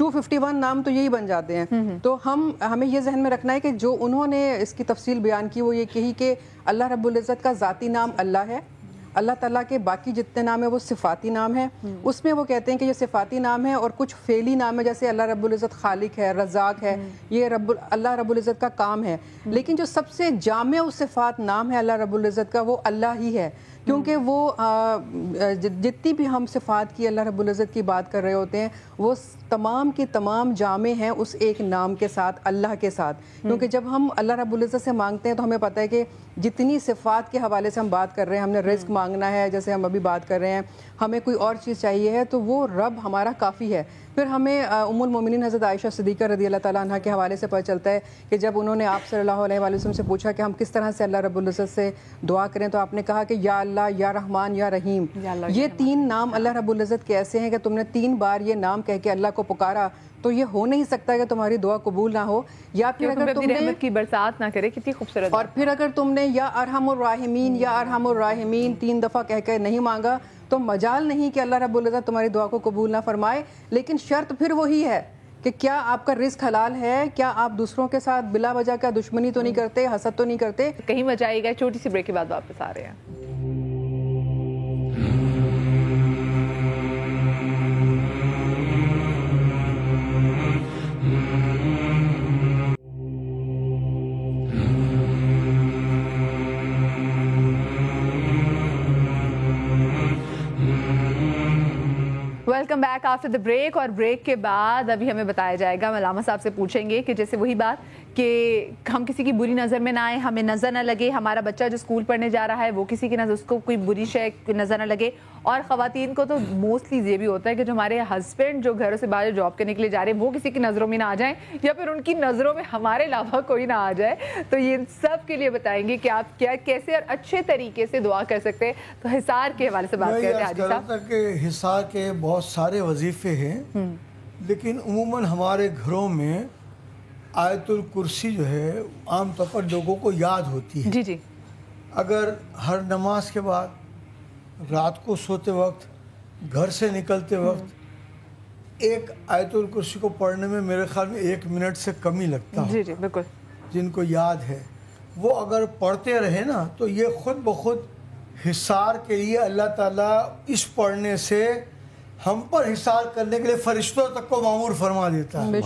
251 نام تو یہی بن جاتے ہیں. تو ہمیں یہ ذہن میں رکھنا ہے کہ جو انہوں نے اس کی تفصیل بیان کی وہ یہ کہی کہ اللہ رب العزت کا ذاتی نام اللہ ہے، اللہ تعالیٰ کے باقی جتنے نام ہیں وہ صفاتی نام ہیں. اس میں وہ کہتے ہیں کہ یہ صفاتی نام ہے اور کچھ فعلی نام ہے، جیسے اللہ رب العزت خالق ہے، رزاق ہے، یہ اللہ رب العزت کا کام ہے. لیکن جو سب سے جامع صفات نام ہے اللہ رب العزت کا وہ اللہ ہی ہے، کیونکہ وہ جتنی بھی ہم صفات کی اللہ رب العزت کی بات کر رہے ہوتے ہیں وہ تمام کی تمام جامع ہیں اس ایک نام کے ساتھ، اللہ کے ساتھ. کیونکہ جب ہم اللہ رب العزت سے مانگتے ہیں تو ہمیں پتہ ہے کہ جتنی صفات کے حوالے سے ہم بات کر رہے ہیں، ہم نے رزق مانگنا ہے جیسے ہم ابھی بات کر رہے ہیں، ہمیں کوئی اور چیز چاہیے ہے تو وہ رب ہمارا کافی ہے. پھر ہمیں ام المومنین حضرت عائشہ صدیقہ رضی اللہ تعالیٰ عنہ کے حوالے سے پتہ چلتا ہے کہ جب انہوں نے آپ صلی اللہ علیہ وسلم سے پوچھا کہ ہم کس طرح سے اللہ رب العزت سے دعا کریں تو آپ نے کہا کہ یا اللہ، یا رحمان، یا رحیم. یہ 3 نام اللہ رب العزت کے ایسے ہیں کہ تم نے 3 بار یہ نام کہہ کے اللہ کو پکارا تو یہ ہو نہیں سکتا کہ تمہاری دعا قبول نہ ہو. یا پھر اگر تم نے رحمت کی برسات نہ کرے، کتنی خوبصورت. اور پھر اگر تم نے یا ارحم الراحمین، یا ارحم الراحمین 3 دفعہ کہہ کے نہیں مانگا تو مجال نہیں کہ اللہ رب العزت تمہاری دعا کو قبول نہ فرمائے. لیکن شرط پھر وہی ہے کہ کیا آپ کا رزق حلال ہے، کیا آپ دوسروں کے ساتھ بلا وجہ کا دشمنی تو نہیں کرتے، حسد تو نہیں کرتے. کہیں بچائیے گا. چھوٹی سی بریک کے بعد واپس آ رہے ہیں. Welcome back after the break. اور بریک کے بعد ابھی ہمیں بتایا جائے گا، علامہ صاحب سے پوچھیں گے کہ جیسے وہی بات کہ ہم کسی کی بری نظر میں نہ آئیں، ہمیں نظر نہ لگے، ہمارا بچہ جو اسکول پڑھنے جا رہا ہے وہ کسی کی نظر، اس کو کوئی بری شے نظر نہ لگے. اور خواتین کو تو موسٹلی یہ بھی ہوتا ہے کہ جو ہمارے ہسبینڈ جو گھروں سے باہر جاب کرنے کے لیے جا رہے ہیں وہ کسی کی نظروں میں نہ آ جائیں، یا پھر ان کی نظروں میں ہمارے علاوہ کوئی نہ آ جائے. تو یہ سب کے لیے بتائیں گے کہ آپ کیا کیسے اور اچھے طریقے سے دعا کر سکتے ہیں. تو حصار کے حوالے سے بات کرتے ہیں حاجی صاحب. کہ حصار کے بہت سارے وظیفے ہیں، لیکن عموماً ہمارے گھروں میں آیت الکرسی جو ہے عام طور پر لوگوں کو یاد ہوتی ہے. جی. اگر ہر نماز کے بعد، رات کو سوتے وقت، گھر سے نکلتے وقت ایک آیت الکرسی کو پڑھنے میں میرے خیال میں 1 منٹ سے کم ہی لگتا ہے. جی بالکل. جن کو یاد ہے وہ اگر پڑھتے رہے نا تو یہ خود بخود حصار کے لیے اللہ تعالیٰ اس پڑھنے سے ہم پر حصار کرنے کے لیے فرشتوں تک کو مامور فرما دیتا ہے.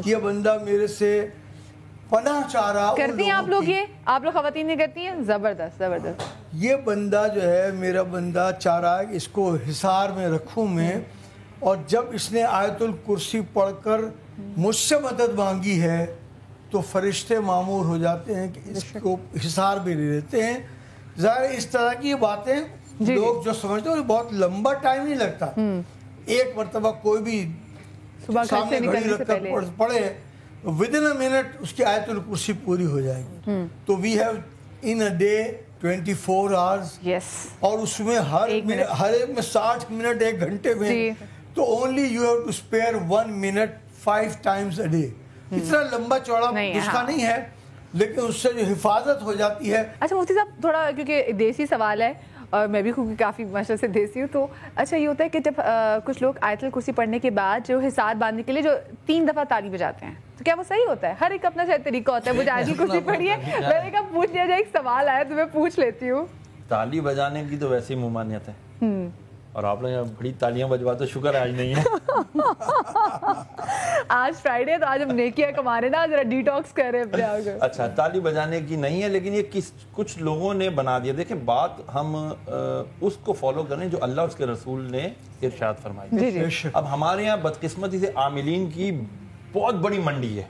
یہ بندہ میرے سے پناہ چاہ رہا. کرتی ہیں آپ لوگ؟ یہ آپ لوگ خواتین نہیں کرتی ہیں؟ زبردست زبردست. یہ بندہ جو ہے میرا بندہ چاہ رہا ہے کہ اس کو حصار میں رکھوں میں، اور جب اس نے آیت الکرسی پڑھ کر مجھ سے مدد مانگی ہے تو فرشتے مامور ہو جاتے ہیں کہ اس کو حصار بھی لے لیتے ہیں. ظاہر اس طرح کی باتیں لوگ جو سمجھتے ہیں بہت لمبا ٹائم نہیں لگتا. ایک مرتبہ کوئی بھی سامنے گھڑی رکھ کر پڑھے within a minute اس کی آیت الکرسی پوری ہو جائے گی. تو we have in a day 24 hours. اور اس میں ہر ایک میں 60 منٹ 1 گھنٹے میں. تو only you have to spare 1 minute 5 times a day. اتنا لمبا چوڑا نسخہ نہیں ہے، لیکن اس سے جو حفاظت ہو جاتی ہے. اچھا مفتی صاحب تھوڑا کیونکہ دیسی سوال ہے اور میں بھی کافی ماشاءاللہ سے دیسی ہوں، تو اچھا یہ ہوتا ہے کہ جب کچھ لوگ آیت الکرسی پڑھنے کے بعد جو حصار باندھنے کے لیے جو 3 دفعہ تالی بجاتے ہیں تو کیا وہ صحیح ہوتا ہے؟ ہر ایک اپنا شاید طریقہ ہوتا ہے. مجھے آیت الکرسی پڑھی ہے، میں نے کہا پوچھ لیا جائے، ایک سوال آیا تو میں پوچھ لیتی ہوں. تالی بجانے کی تو ویسے ہی ممانعت ہے، اور آپ نے بڑی تالیاں بجواتے، شکر آج نہیں ہے. آج فرائیڈے تو آج ہم نیکیاں کما رہے نا، ذرا ڈی ٹاکس کر رہے ہیں. اچھا تالی بجانے کی نہیں ہے، لیکن یہ کچھ لوگوں نے بنا دیا. دیکھیں بات ہم اس کو فالو کریں جو اللہ اس کے رسول نے ارشاد فرمائی. اب ہمارے یہاں بدقسمتی سے عاملین کی بہت بڑی منڈی ہے.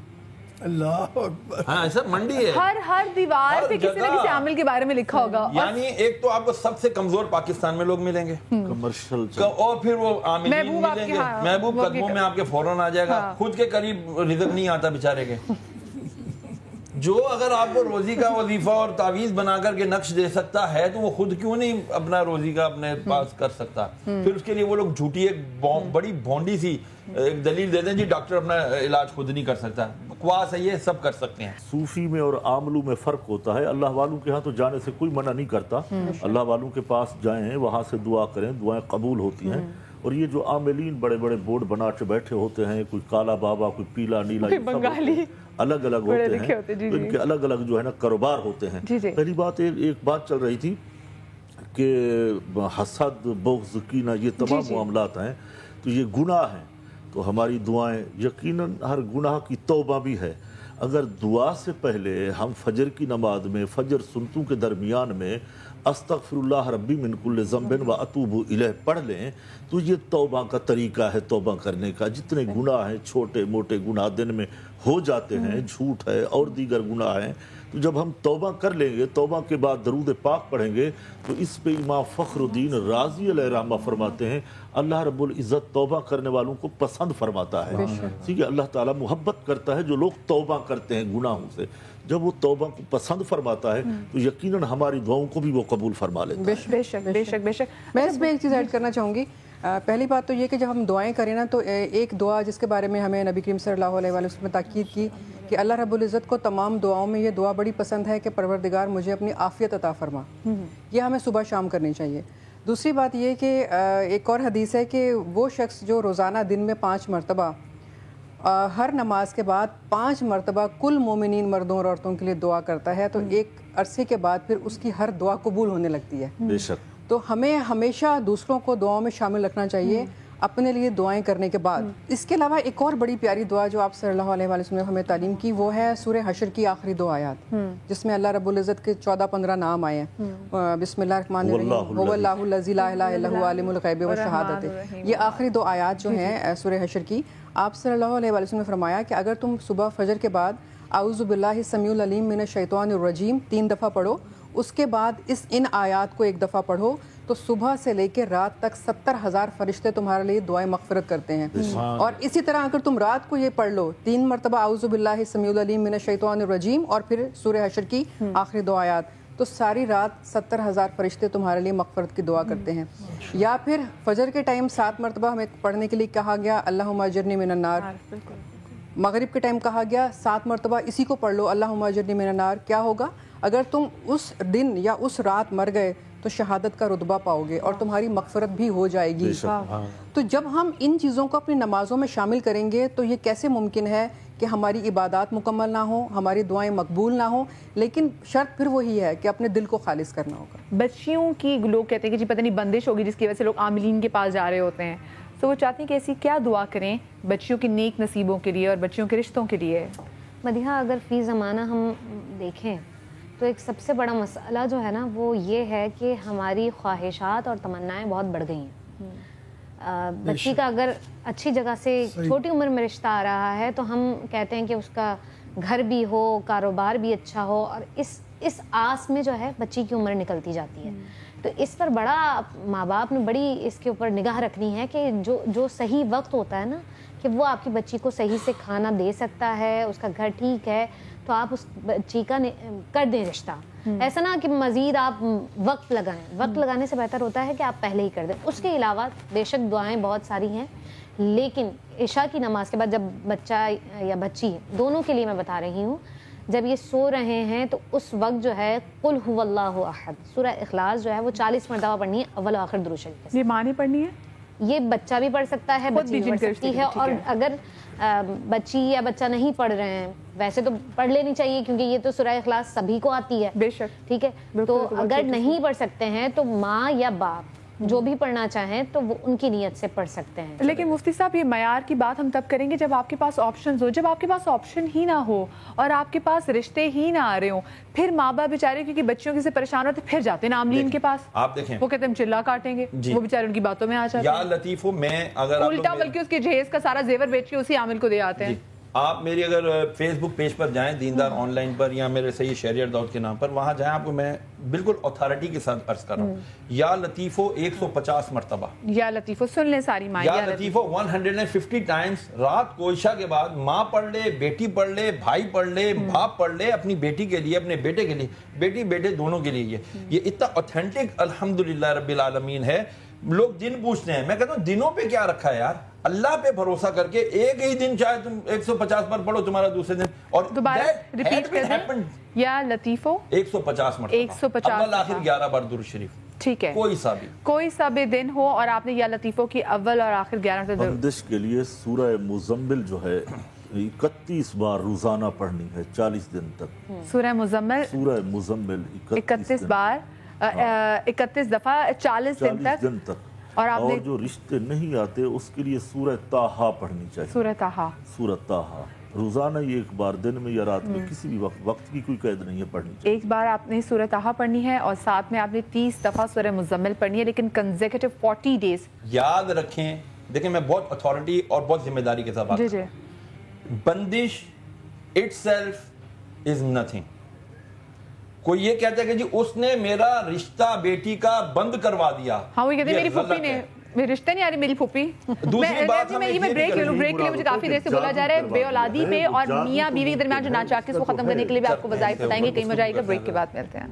اللہ اکبر. ہاں ایسا منڈی ہے, ہر دیوار پہ کسی نہ کسی عامل کے بارے میں لکھا ہوگا. یعنی ایک تو آپ کو سب سے کمزور پاکستان میں لوگ ملیں گے کمرشل, اور پھر وہ عاملین ملیں گے, محبوب قدموں میں آپ کے فوراً آ جائے گا, خود کے قریب رزق نہیں آتا بیچارے کے. جو اگر آپ کو روزی کا وظیفہ اور تعویذ بنا کر کے نقش دے سکتا ہے تو وہ خود کیوں نہیں اپنا روزی کا اپنے پاس کر سکتا. پھر اس کے لیے وہ لوگ جھوٹی ایک بڑی بھونڈی سی ایک دلیل دے دیں جی ڈاکٹر اپنا علاج خود نہیں کر سکتا. بکواس ہے, یہ سب کر سکتے ہیں. صوفی میں اور عاملوں میں فرق ہوتا ہے. اللہ والوں کے ہاں تو جانے سے کوئی منع نہیں کرتا, اللہ والوں کے پاس جائیں, وہاں سے دعا کریں, دعائیں قبول ہوتی ہیں. اور یہ جو عاملین بڑے بڑے بورڈ بنا کے بیٹھے ہوتے ہیں, کوئی کالا بابا, کوئی پیلا نیلا, بنگالی الگ الگ ہوتے ہیں, ان کے الگ الگ جو ہے نا کاروبار ہوتے ہیں. پہلی بات ایک بات چل رہی تھی کہ حسد, بغض, کینہ, یہ تمام معاملات ہیں تو یہ گناہ ہیں. تو ہماری دعائیں, یقیناً ہر گناہ کی توبہ بھی ہے. اگر دعا سے پہلے ہم فجر کی نماز میں, فجر سنتوں کے درمیان میں استغفر اللہ ربی من کل ذنب و اتوب الیہ پڑھ لیں تو یہ توبہ کا طریقہ ہے توبہ کرنے کا. جتنے گناہ ہیں, چھوٹے موٹے گناہ دن میں ہو جاتے ہیں, جھوٹ ہے اور دیگر گناہ ہیں, تو جب ہم توبہ کر لیں گے, توبہ کے بعد درود پاک پڑھیں گے, تو اس پہ امام فخر الدین رازی علیہ رحمہ فرماتے ہیں اللہ رب العزت توبہ کرنے والوں کو پسند فرماتا ہے. ٹھیک ہے, اللہ تعالیٰ محبت کرتا ہے جو لوگ توبہ کرتے ہیں گناہوں سے. جب وہ توبہ کو پسند فرماتا ہے تو یقیناً ہماری دعاؤں کو بھی وہ قبول فرما لیتا ہے. بے شک بے شک بے شک. میں اس میں ایک چیز ایڈ کرنا چاہوں گی. پہلی بات تو یہ کہ جب ہم دعائیں کریں نا تو ایک دعا جس کے بارے میں ہمیں نبی کریم صلی اللہ علیہ وسلم نے تاکید کی کہ اللہ رب العزت کو تمام دعاؤں میں یہ دعا بڑی پسند ہے کہ پروردگار مجھے اپنی عافیت عطا فرما. یہ ہمیں صبح شام کرنی چاہیے. دوسری بات یہ کہ ایک اور حدیث ہے کہ وہ شخص جو روزانہ دن میں 5 مرتبہ ہر نماز کے بعد 5 مرتبہ کل مومنین مردوں اور عورتوں کے لیے دعا کرتا ہے تو ایک عرصے کے بعد پھر اس کی ہر دعا قبول ہونے لگتی ہے. بے شک. تو ہمیں ہمیشہ دوسروں کو دعاؤں میں شامل رکھنا چاہیے اپنے لیے دعائیں کرنے کے بعد. اس کے علاوہ ایک اور بڑی پیاری دعا جو آپ صلی اللہ علیہ وسلم نے ہمیں تعلیم کی وہ ہے سورہ حشر کی آخری 2 آیات جس میں اللہ رب العزت کے 14-15 نام آئے ہیں. بسم اللہ الرحمن الرحیم هو اللہ الذی لا الہ الا هو عالم الغیب والشہادۃ. یہ آخری 2 آیات جو ہیں سورہ حشر کی, آپ صلی اللہ علیہ وسلم نے فرمایا کہ اگر تم صبح فجر کے بعد اعوذ باللہ السمیع العلیم من الشیطان الرجیم 3 دفعہ پڑھو, اس کے بعد ان آیات کو 1 دفعہ پڑھو, تو صبح سے لے کے رات تک 70,000 فرشتے تمہارے لیے دعائیں مغفرت کرتے ہیں. اور اسی طرح اگر تم رات کو یہ پڑھ لو 3 مرتبہ اعوذ باللہ السمیع العلیم من الشیطان الرجیم اور پھر سورہ حشر کی آخری 2 آیات, تو ساری رات 70,000 فرشتے تمہارے لیے مغفرت کی دعا کرتے ہیں. یا پھر فجر کے ٹائم 7 مرتبہ ہمیں پڑھنے کے لیے کہا گیا اللہم اجرنی من النار. مغرب کے ٹائم کہا گیا 7 مرتبہ اسی کو پڑھ لو اللہم اجرنی من النار. کیا ہوگا اگر تم اس دن یا اس رات مر گئے تو شہادت کا رتبہ پاؤ گے اور تمہاری مغفرت بھی ہو جائے گی. تو جب ہم ان چیزوں کو اپنی نمازوں میں شامل کریں گے تو یہ کیسے ممکن ہے کہ ہماری عبادات مکمل نہ ہوں, ہماری دعائیں مقبول نہ ہوں, لیکن شرط پھر وہی ہے کہ اپنے دل کو خالص کرنا ہوگا. بچیوں کی لوگ کہتے ہیں کہ جی پتہ نہیں بندش ہوگی جس کی وجہ سے لوگ عاملین کے پاس جا رہے ہوتے ہیں, تو وہ چاہتے ہیں کہ ایسی کیا دعا کریں بچیوں کی نیک نصیبوں کے لیے اور بچیوں کے رشتوں کے لیے؟ مدیحہ اگر فی زمانہ ہم دیکھیں تو ایک سب سے بڑا مسئلہ جو ہے نا وہ یہ ہے کہ ہماری خواہشات اور تمنائیں بہت بڑھ گئی ہیں. بچی کا اگر اچھی جگہ سے چھوٹی عمر میں رشتہ آ رہا ہے تو ہم کہتے ہیں کہ اس کا گھر بھی ہو, کاروبار بھی اچھا ہو, اور اس آس میں جو ہے بچی کی عمر نکلتی جاتی ہے. تو اس پر بڑا ماں باپ نے بڑی اس کے اوپر نگاہ رکھنی ہے کہ جو صحیح وقت ہوتا ہے نا کہ وہ آپ کی بچی کو صحیح سے کھانا دے سکتا ہے, اس کا گھر ٹھیک ہے, تو آپ اس بچی کا کر دیں رشتہ. ایسا نہ کہ مزید آپ وقت لگائیں, وقت لگانے سے بہتر ہوتا ہے کہ آپ پہلے ہی کر دیں. اس کے علاوہ بے شک دعائیں بہت ساری ہیں, لیکن عشاء کی نماز کے بعد جب بچہ یا بچی دونوں کے لیے میں بتا رہی ہوں, جب یہ سو رہے ہیں تو اس وقت جو ہے قل هو اللہ احد سورہ اخلاص جو ہے وہ 40 مرتبہ پڑھنی ہے اول و آخر درود شریف. یہ ماں نے پڑھنی ہے, یہ بچہ بھی پڑھ سکتا ہے, بچی بھی پڑھ سکتی ہے. اور اگر بچی یا بچہ نہیں پڑھ رہے ہیں, ویسے تو پڑھ لینی چاہیے کیونکہ یہ تو سورہ اخلاص سبھی کو آتی ہے, بے شک, ٹھیک ہے. تو اگر نہیں پڑھ سکتے ہیں تو ماں یا باپ جو بھی پڑھنا چاہیں تو وہ ان کی نیت سے پڑھ سکتے ہیں. لیکن مفتی صاحب یہ معیار کی بات ہم تب کریں گے جب آپ کے پاس آپشنز ہو. جب آپ کے پاس آپشن ہی نہ ہو اور آپ کے پاس رشتے ہی نہ آ رہے ہوں, پھر ماں باپ بیچارے کیونکہ بچیوں کے سے پریشان ہوتے پھر جاتے ہیں عاملین کے پاس. آپ دیکھیں وہ کہتے ہیں ہم چلا کاٹیں گے, وہ بیچارے ان کی باتوں میں آ جاتے ہیں. یا لطیفو میں اگر الٹا بلکہ اس کے جہیز کا سارا زیور بیچ کے اسی عامل کو دے آتے ہیں. آپ میری اگر فیس بک پیج پر جائیں دیندار آن لائن پر یا میرے سید شہریار داؤد کے نام پر, وہاں جائیں, آپ کو میں بالکل اتھارٹی کے ساتھ عرض کر رہا ہوں, یا لطیفو 150 مرتبہ, یا لطیفو سن لیں ساری ماں, یا لطیفو 150 ٹائمز رات کو عشاء کے بعد ماں پڑھ لے, بیٹی پڑھ لے, بھائی پڑھ لے, باپ پڑھ لے, اپنی بیٹی کے لیے, اپنے بیٹے کے لیے, بیٹی بیٹے دونوں کے لیے. یہ اتنا اوتھینٹک الحمدللہ رب العالمین ہے. لوگ دن پوچھتے ہیں, میں کہتا ہوں دنوں پہ کیا رکھا ہے یار, اللہ پہ بھروسہ کر کے ایک ہی دن چاہے تم 150 پر پڑھو, تمہارا دوسرے دن. اور دوبارہ ریپیٹ کر دیں, یا لطیفو 150 مرتبہ, اول آخر 11 بار درود شریف. ٹھیک ہے, کوئی سا بھی دن ہو اور آپ نے یا لطیفو کی اول اور آخر 11 بندش کے لیے سورہ مزمل جو ہے 31 بار روزانہ پڑھنی ہے 40 دن تک. سورہ مزمل 31 بار 31 دفعہ 40 دن تک. اور جو رشتے نہیں آتے اس کے لیے سورہ طٰہٰ پڑھنی چاہیے. سورہ طٰہٰ روزانہ یہ ایک بار دن میں یا رات میں کسی بھی وقت کی کوئی قید نہیں ہے پڑھنی چاہیے. ایک بار آپ نے سورہ طٰہٰ پڑھنی ہے اور ساتھ میں آپ نے 30 دفعہ سورہ مزمل پڑھنی ہے, لیکن کنزیکٹیو 40 ڈیز. یاد رکھیں, دیکھیں میں بہت اتھارٹی اور بہت ذمہ داری کے ساتھ بات کرتا ہوں. بندش itself is nothing. کوئی یہ کہتا ہے کہ جی اس نے میرا رشتہ بیٹی کا بند کروا دیا. ہاں وہ کہتے ہیں میری پھوپھی نے, میرے رشتے نہیں آ رہی میری پھوپھی. دوسری بات میں بریک لے لوں, بریک کے لیے مجھے کافی دیر سے بولا جا رہا ہے بے اولادی پہ اور میاں بیوی کے درمیان جو ناچاک ہے اس کو ختم کرنے کے لیے بھی آپ کو وظائف بتائیں گے. کہیں مزہ آئے گا, بریک کے بعد ملتے ہیں.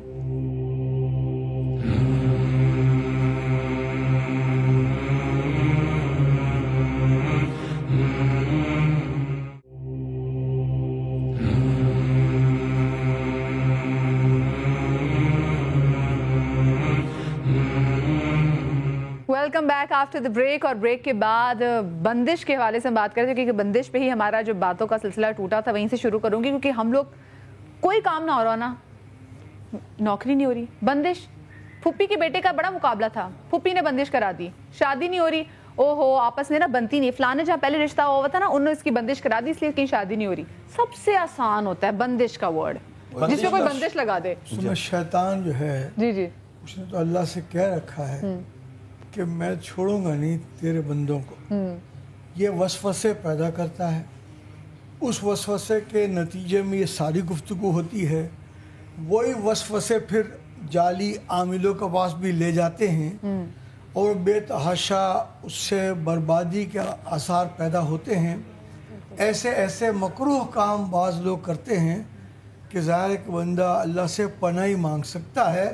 Welcome back after the break. اور بریک کے بعد بندش کے حوالے سے ہم بات کرتے ہیں, کیونکہ بندش پہ ہی ہمارا جو باتوں کا سلسلہ ٹوٹا تھا وہیں سے شروع کروں گی. کیونکہ ہم لوگ کوئی کام نہ ہو رہا نا, نوکری نہیں ہو رہی, بندش. پھوپھی کے بیٹے کا بڑا مقابلہ تھا, پھوپھی نے بندش کرا دی, شادی نہیں ہو رہی, او ہو آپس میں نا بنتی نہیں, فلاں نے جہاں پہلے رشتہ ہوا تھا نا انہوں نے اس کی بندش کرا دی, اس لیے کہیں شادی نہیں ہو رہی. سب سے آسان ہوتا ہے بندش کا ورڈ, جس پہ کوئی بندش لگا دے. شیطان جو ہے جی جی اس نے تو اللہ سے کہہ رکھا ہے کہ میں چھوڑوں گا نہیں تیرے بندوں کو. یہ وسوسے پیدا کرتا ہے, اس وسوسے کے نتیجے میں یہ ساری گفتگو ہوتی ہے. وہی وسوسے پھر جعلی عاملوں کے پاس بھی لے جاتے ہیں اور بے تحاشا اس سے بربادی کے آثار پیدا ہوتے ہیں. ایسے ایسے مکروہ کام بعض لوگ کرتے ہیں کہ ظاہر ہے کہ بندہ اللہ سے پناہ ہی مانگ سکتا ہے.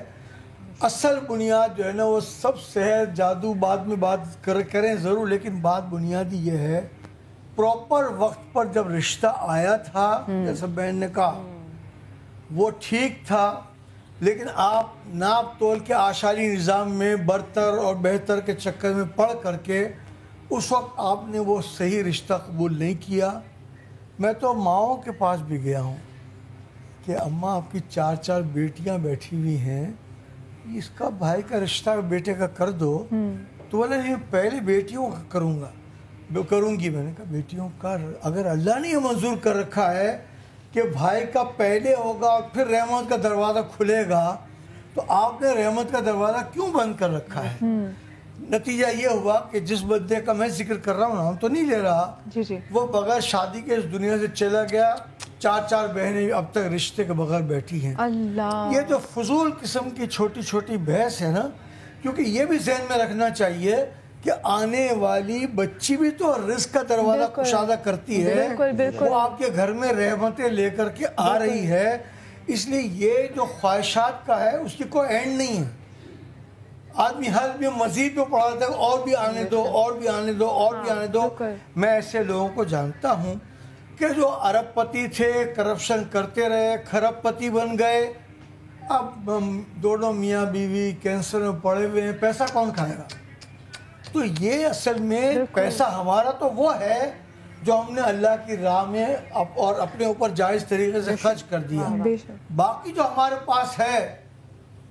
اصل بنیاد جو ہے نا وہ سب سحر جادو بعد میں بات کریں ضرور, لیکن بات بنیادی یہ ہے پراپر وقت پر جب رشتہ آیا تھا, جیسا بہن نے کہا وہ ٹھیک تھا, لیکن آپ ناپ تول کے آشاری نظام میں برتر اور بہتر کے چکر میں پڑ کر کے اس وقت آپ نے وہ صحیح رشتہ قبول نہیں کیا. میں تو ماؤں کے پاس بھی گیا ہوں کہ اماں آپ کی 4 بیٹیاں بیٹھی ہوئی ہیں, اس کا بھائی کا رشتہ بیٹے کا کر دو. تو بولے نہیں پہلے بیٹیوں کا کروں گی. میں نے کہا بیٹیوں کا اگر اللہ نے یہ منظور کر رکھا ہے کہ بھائی کا پہلے ہوگا پھر رحمت کا دروازہ کھلے گا, تو آپ نے رحمت کا دروازہ کیوں بند کر رکھا ہے؟ نتیجہ یہ ہوا کہ جس بندے کا میں ذکر کر رہا ہوں, نام تو نہیں لے رہا, وہ بغیر شادی کے اس دنیا سے چلا گیا. 4 بہنیں اب تک رشتے کے بغیر بیٹھی ہیں. یہ جو فضول قسم کی چھوٹی چھوٹی بحث ہے نا, کیونکہ یہ بھی ذہن میں رکھنا چاہیے کہ آنے والی بچی بھی تو رزق کا دروازہ کشادہ کرتی ہے, وہ آپ کے گھر میں رحمتیں لے کر کے آ رہی ہے. اس لیے یہ جو خواہشات کا ہے اس کی کوئی اینڈ نہیں ہے. آدمی حل بھی مزید میں پڑھا تھا اور بھی آنے دو, اور بھی آنے دو, اور بھی آنے دو. میں ایسے لوگوں کو جانتا ہوں کہ جو ارب پتی تھے, کرپشن کرتے رہے, کھرب پتی بن گئے. اب دونوں میاں بیوی کینسر میں پڑے ہوئے ہیں, پیسہ کون کھائے گا؟ تو یہ اصل میں پیسہ ہمارا تو وہ ہے جو ہم نے اللہ کی راہ میں اور اپنے اوپر جائز طریقے سے خرچ کر دیا. باقی جو ہمارے پاس ہے,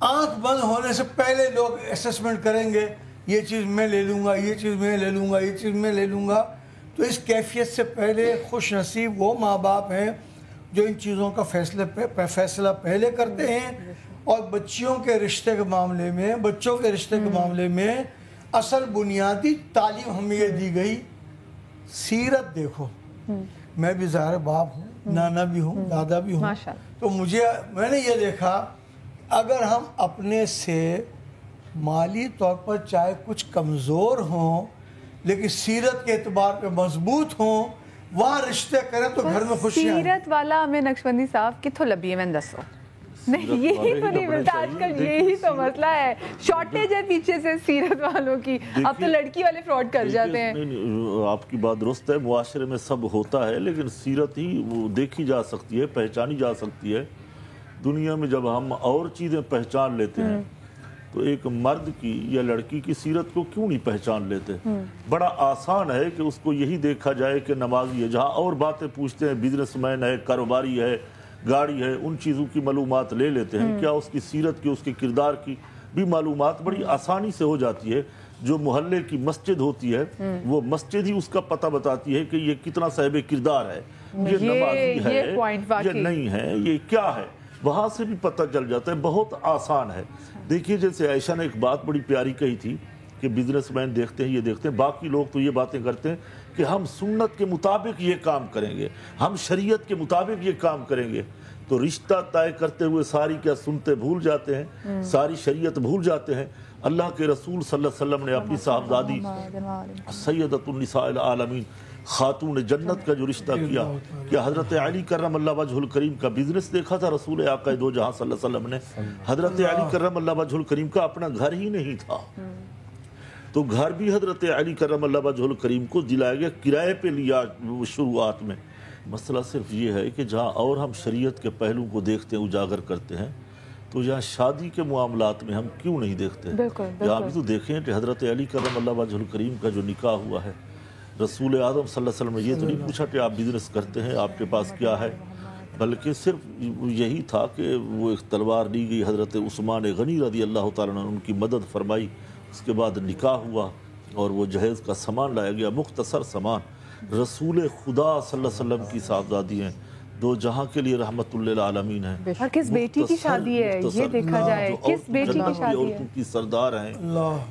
آنکھ بند ہونے سے پہلے لوگ اسیسمنٹ کریں گے, یہ چیز میں لے لوں گا, یہ چیز میں لے لوں گا, یہ چیز میں لے لوں گا. تو اس کیفیت سے پہلے خوش نصیب وہ ماں باپ ہیں جو ان چیزوں کا فیصلہ پہلے کرتے ہیں. اور بچیوں کے رشتے کے معاملے میں, بچوں کے رشتے کے معاملے میں اصل بنیادی تعلیم ہمیں یہ دی گئی, سیرت دیکھو میں بھی ظاہر باپ ہوں, نانا بھی ہوں, دادا بھی ہوں, تو میں نے یہ دیکھا اگر ہم اپنے سے مالی طور پر چاہے کچھ کمزور ہوں لیکن سیرت کے اعتبار پہ مضبوط ہوں, وہاں رشتے کریں تو گھر میں خوشیاں ہیں. سیرت والا ہمیں نقشبندی صاحب کتھو لبی ہے میں دسو نہیں, یہی تو نہیں ملتا آج کل, یہی تو مسئلہ ہے, شارٹیج ہے پیچھے سے سیرت والوں کی. اب تو لڑکی والے فراڈ کر جاتے ہیں. آپ کی بات درست ہے, معاشرے میں سب ہوتا ہے, لیکن سیرت ہی وہ دیکھی جا سکتی ہے, پہچانی جا سکتی ہے. دنیا میں جب ہم اور چیزیں پہچان لیتے ہیں تو ایک مرد کی یا لڑکی کی سیرت کو کیوں نہیں پہچان لیتے؟ بڑا آسان ہے کہ اس کو یہی دیکھا جائے کہ نمازی ہے. جہاں اور باتیں پوچھتے ہیں, بزنس مین ہے, کاروباری ہے, گاڑی ہے, ان چیزوں کی معلومات لے لیتے ہیں. کیا اس کی سیرت کی, اس کے کردار کی بھی معلومات بڑی آسانی سے ہو جاتی ہے. جو محلے کی مسجد ہوتی ہے وہ مسجد ہی اس کا پتہ بتاتی ہے کہ یہ کتنا صاحب کردار ہے, یہ نمازی ہے یا نہیں ہے, یہ کیا ہے, وہاں سے بھی پتہ چل جاتا ہے. بہت آسان ہے. دیکھیے جیسے عائشہ نے ایک بات بڑی پیاری کہی تھی کہ بزنس مین دیکھتے ہیں, یہ دیکھتے ہیں, باقی لوگ تو یہ باتیں کرتے ہیں کہ ہم سنت کے مطابق یہ کام کریں گے, ہم شریعت کے مطابق یہ کام کریں گے. تو رشتہ طے کرتے ہوئے ساری کیا سنتے بھول جاتے ہیں, ساری شریعت بھول جاتے ہیں. اللہ کے رسول صلی اللہ علیہ وسلم نے اپنی صاحبزادی سیدۃ النساء العالمین خاتون جنت کا جو رشتہ کیا, کہ حضرت علی کرم اللہ وجہ الکریم کا بزنس دیکھا تھا رسول آقا دو جہاں صلی اللہ علیہ وسلم نے. حضرت علی کرم اللہ وجہ الکریم کا اپنا گھر ہی نہیں تھا, تو گھر بھی حضرت علی کرم اللہ وجہ الکریم کو دلایا گیا, کرائے پہ لیا شروعات میں. مسئلہ صرف یہ ہے کہ جہاں اور ہم شریعت کے پہلو کو دیکھتے ہیں, اجاگر کرتے ہیں, تو یہاں شادی کے معاملات میں ہم کیوں نہیں دیکھتے؟ یہاں بھی تو دیکھیں کہ حضرت علی کرم اللہ وجہ الکریم کا جو نکاح ہوا ہے, رسول اعظم صلی اللہ علیہ وسلم نے یہ تو نہیں پوچھا کہ آپ بزنس کرتے ہیں, آپ کے پاس کیا ہے, بلکہ صرف یہی تھا کہ وہ ایک تلوار لی گئی, حضرت عثمان غنی رضی اللہ تعالیٰ نے ان کی مدد فرمائی, اس کے بعد نکاح ہوا اور وہ جہیز کا سامان لایا گیا, مختصر سامان. رسول خدا صلی اللہ علیہ وسلم کی صاحبزادی ہیں, دو جہاں کے لیے رحمت للعالمین ہیں. اور کس بیٹی کی شادی ہے یہ دیکھا جائے, کس بیٹی کی شادی ہے, عورتوں کی سردار ہیں,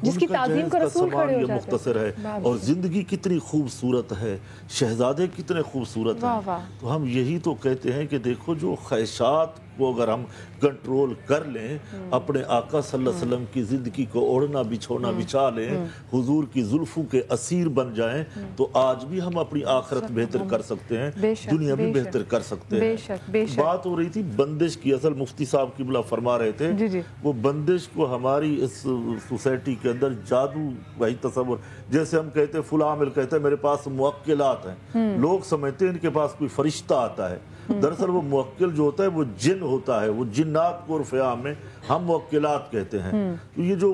جس کی تعظیم کو رسول کھڑے ہو جاتے ہیں. مختصر ہے, اور زندگی کتنی خوبصورت ہے, شہزادے کتنے خوبصورت ہیں. تو ہم یہی تو کہتے ہیں کہ دیکھو جو خواہشات کو اگر ہم کنٹرول کر لیں, اپنے آقا صلی اللہ علیہ وسلم کی زندگی کو اوڑھنا بچھونا بچھا لیں, حضور کی زلفوں کے اسیر بن جائیں, تو آج بھی ہم اپنی آخرت بہتر کر سکتے ہیں, دنیا بھی بہتر کر سکتے ہیں. بات ہو رہی تھی بندش کی, اصل مفتی صاحب کی بلا فرما رہے تھے وہ بندش کو ہماری اس سوسائٹی کے اندر جادو بھائی تصور, جیسے ہم کہتے ہیں فلاں عامل کہتے ہیں میرے پاس موکلات ہیں, لوگ سمجھتے ہیں ان کے پاس کوئی فرشتہ آتا ہے, دراصل وہ موکل جو ہوتا ہے وہ جن ہوتا ہے, وہ جنات کو عرف عام میں ہم موکلات کہتے ہیں. تو یہ جو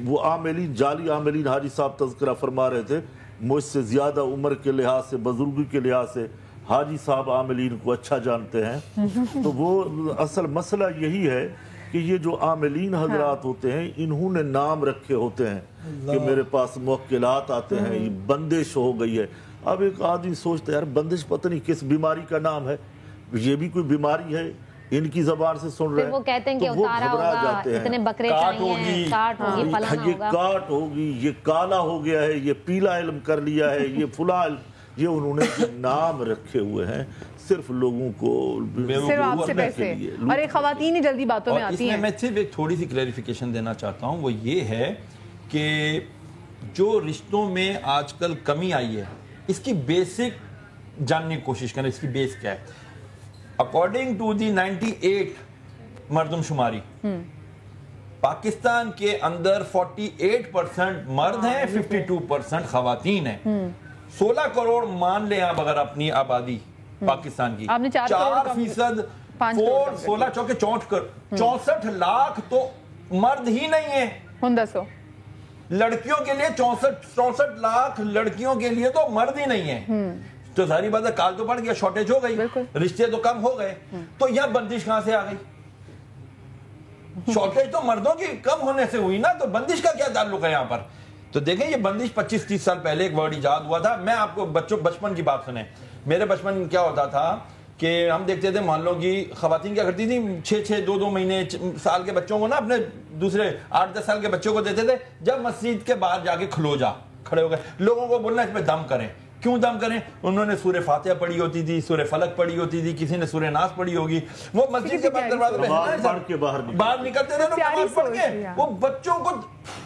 وہ عاملین, جعلی عاملین, حاجی صاحب تذکرہ فرما رہے تھے, مجھ سے زیادہ عمر کے لحاظ سے, بزرگی کے لحاظ سے حاجی صاحب عاملین کو اچھا جانتے ہیں. تو وہ اصل مسئلہ یہی ہے کہ یہ جو عاملین حضرات ہوتے ہیں انہوں نے نام رکھے ہوتے ہیں کہ میرے پاس موکلات آتے ہیں, یہ بندش ہو گئی ہے. اب ایک آدمی سوچتا ہے یار بندش پتہ نہیں کس بیماری کا نام ہے, یہ بھی کوئی بیماری ہے, ان کی زبان سے سن رہے ہیں, وہ کہتے ہیں کہ اتارا ہوگا, اتنے بکرے چاہیے ہیں, کاٹ ہوگی, فلانا ہوگا, یہ کاٹ ہوگی, یہ کالا ہو گیا ہے, یہ پیلا علم کر لیا ہے, یہ فلاں علم, یہ انہوں نے نام رکھے ہوئے ہیں صرف لوگوں کو, صرف آپ سے پیسے. اور ایک خواتین ہی جلدی باتوں میں آتی ہیں. میں صرف ایک تھوڑی سی کلیریفیکیشن دینا چاہتا ہوں, وہ یہ ہے کہ جو رشتوں میں آج کل کمی آئی ہے اس کی بیسک جاننے کی کوشش کریں, اس کی بیس کیا ہے. اکارڈنگ ٹو دی 98 مردم شماری, پاکستان کے اندر 48% مرد ہیں, 52% خواتین ہیں. 16 کروڑ مان لیں آپ اگر اپنی آبادی پاکستان کی, 4% 16 چوکے 64 لاکھ تو مرد ہی نہیں ہے. لڑکیوں کے لیے 64 لاکھ لڑکیوں کے لیے تو مرد ہی نہیں ہے. تو ظاہری بات ہے کال تو بڑھ گیا, شارٹیج ہو گئی, رشتے تو کم ہو گئے. تو یہاں بندش کہاں سے آ گئی؟ شارٹیج تو مردوں کی کم ہونے سے ہوئی نا, تو بندش کا کیا تعلق ہے یہاں پر؟ تو دیکھیں یہ بندش 25-30 سال پہلے ایک ورڈ ایجاد ہوا تھا. میں آپ کو بچپن کی بات سنیں, میرے بچپن کیا ہوتا تھا کہ ہم دیکھتے تھے مان لو کہ خواتین کیا کرتی تھی, 6 2 مہینے سال کے بچوں کو نا اپنے دوسرے 8-10 سال کے بچوں کو دیتے تھے, جب مسجد کے باہر جا کے کھلو جا, کھڑے ہو گئے, لوگوں کو بولنا اس پہ دم کریں. کیوں دم کریں؟ انہوں نے سورہ فاتحہ پڑھی ہوتی تھی, سورہ فلق پڑھی ہوتی تھی, کسی نے سورہ ناس پڑھی ہوگی, وہ مسجد کے بعد دروازے پہ باہر نکلتے تھے تو نماز پڑھ کے وہ بچوں کو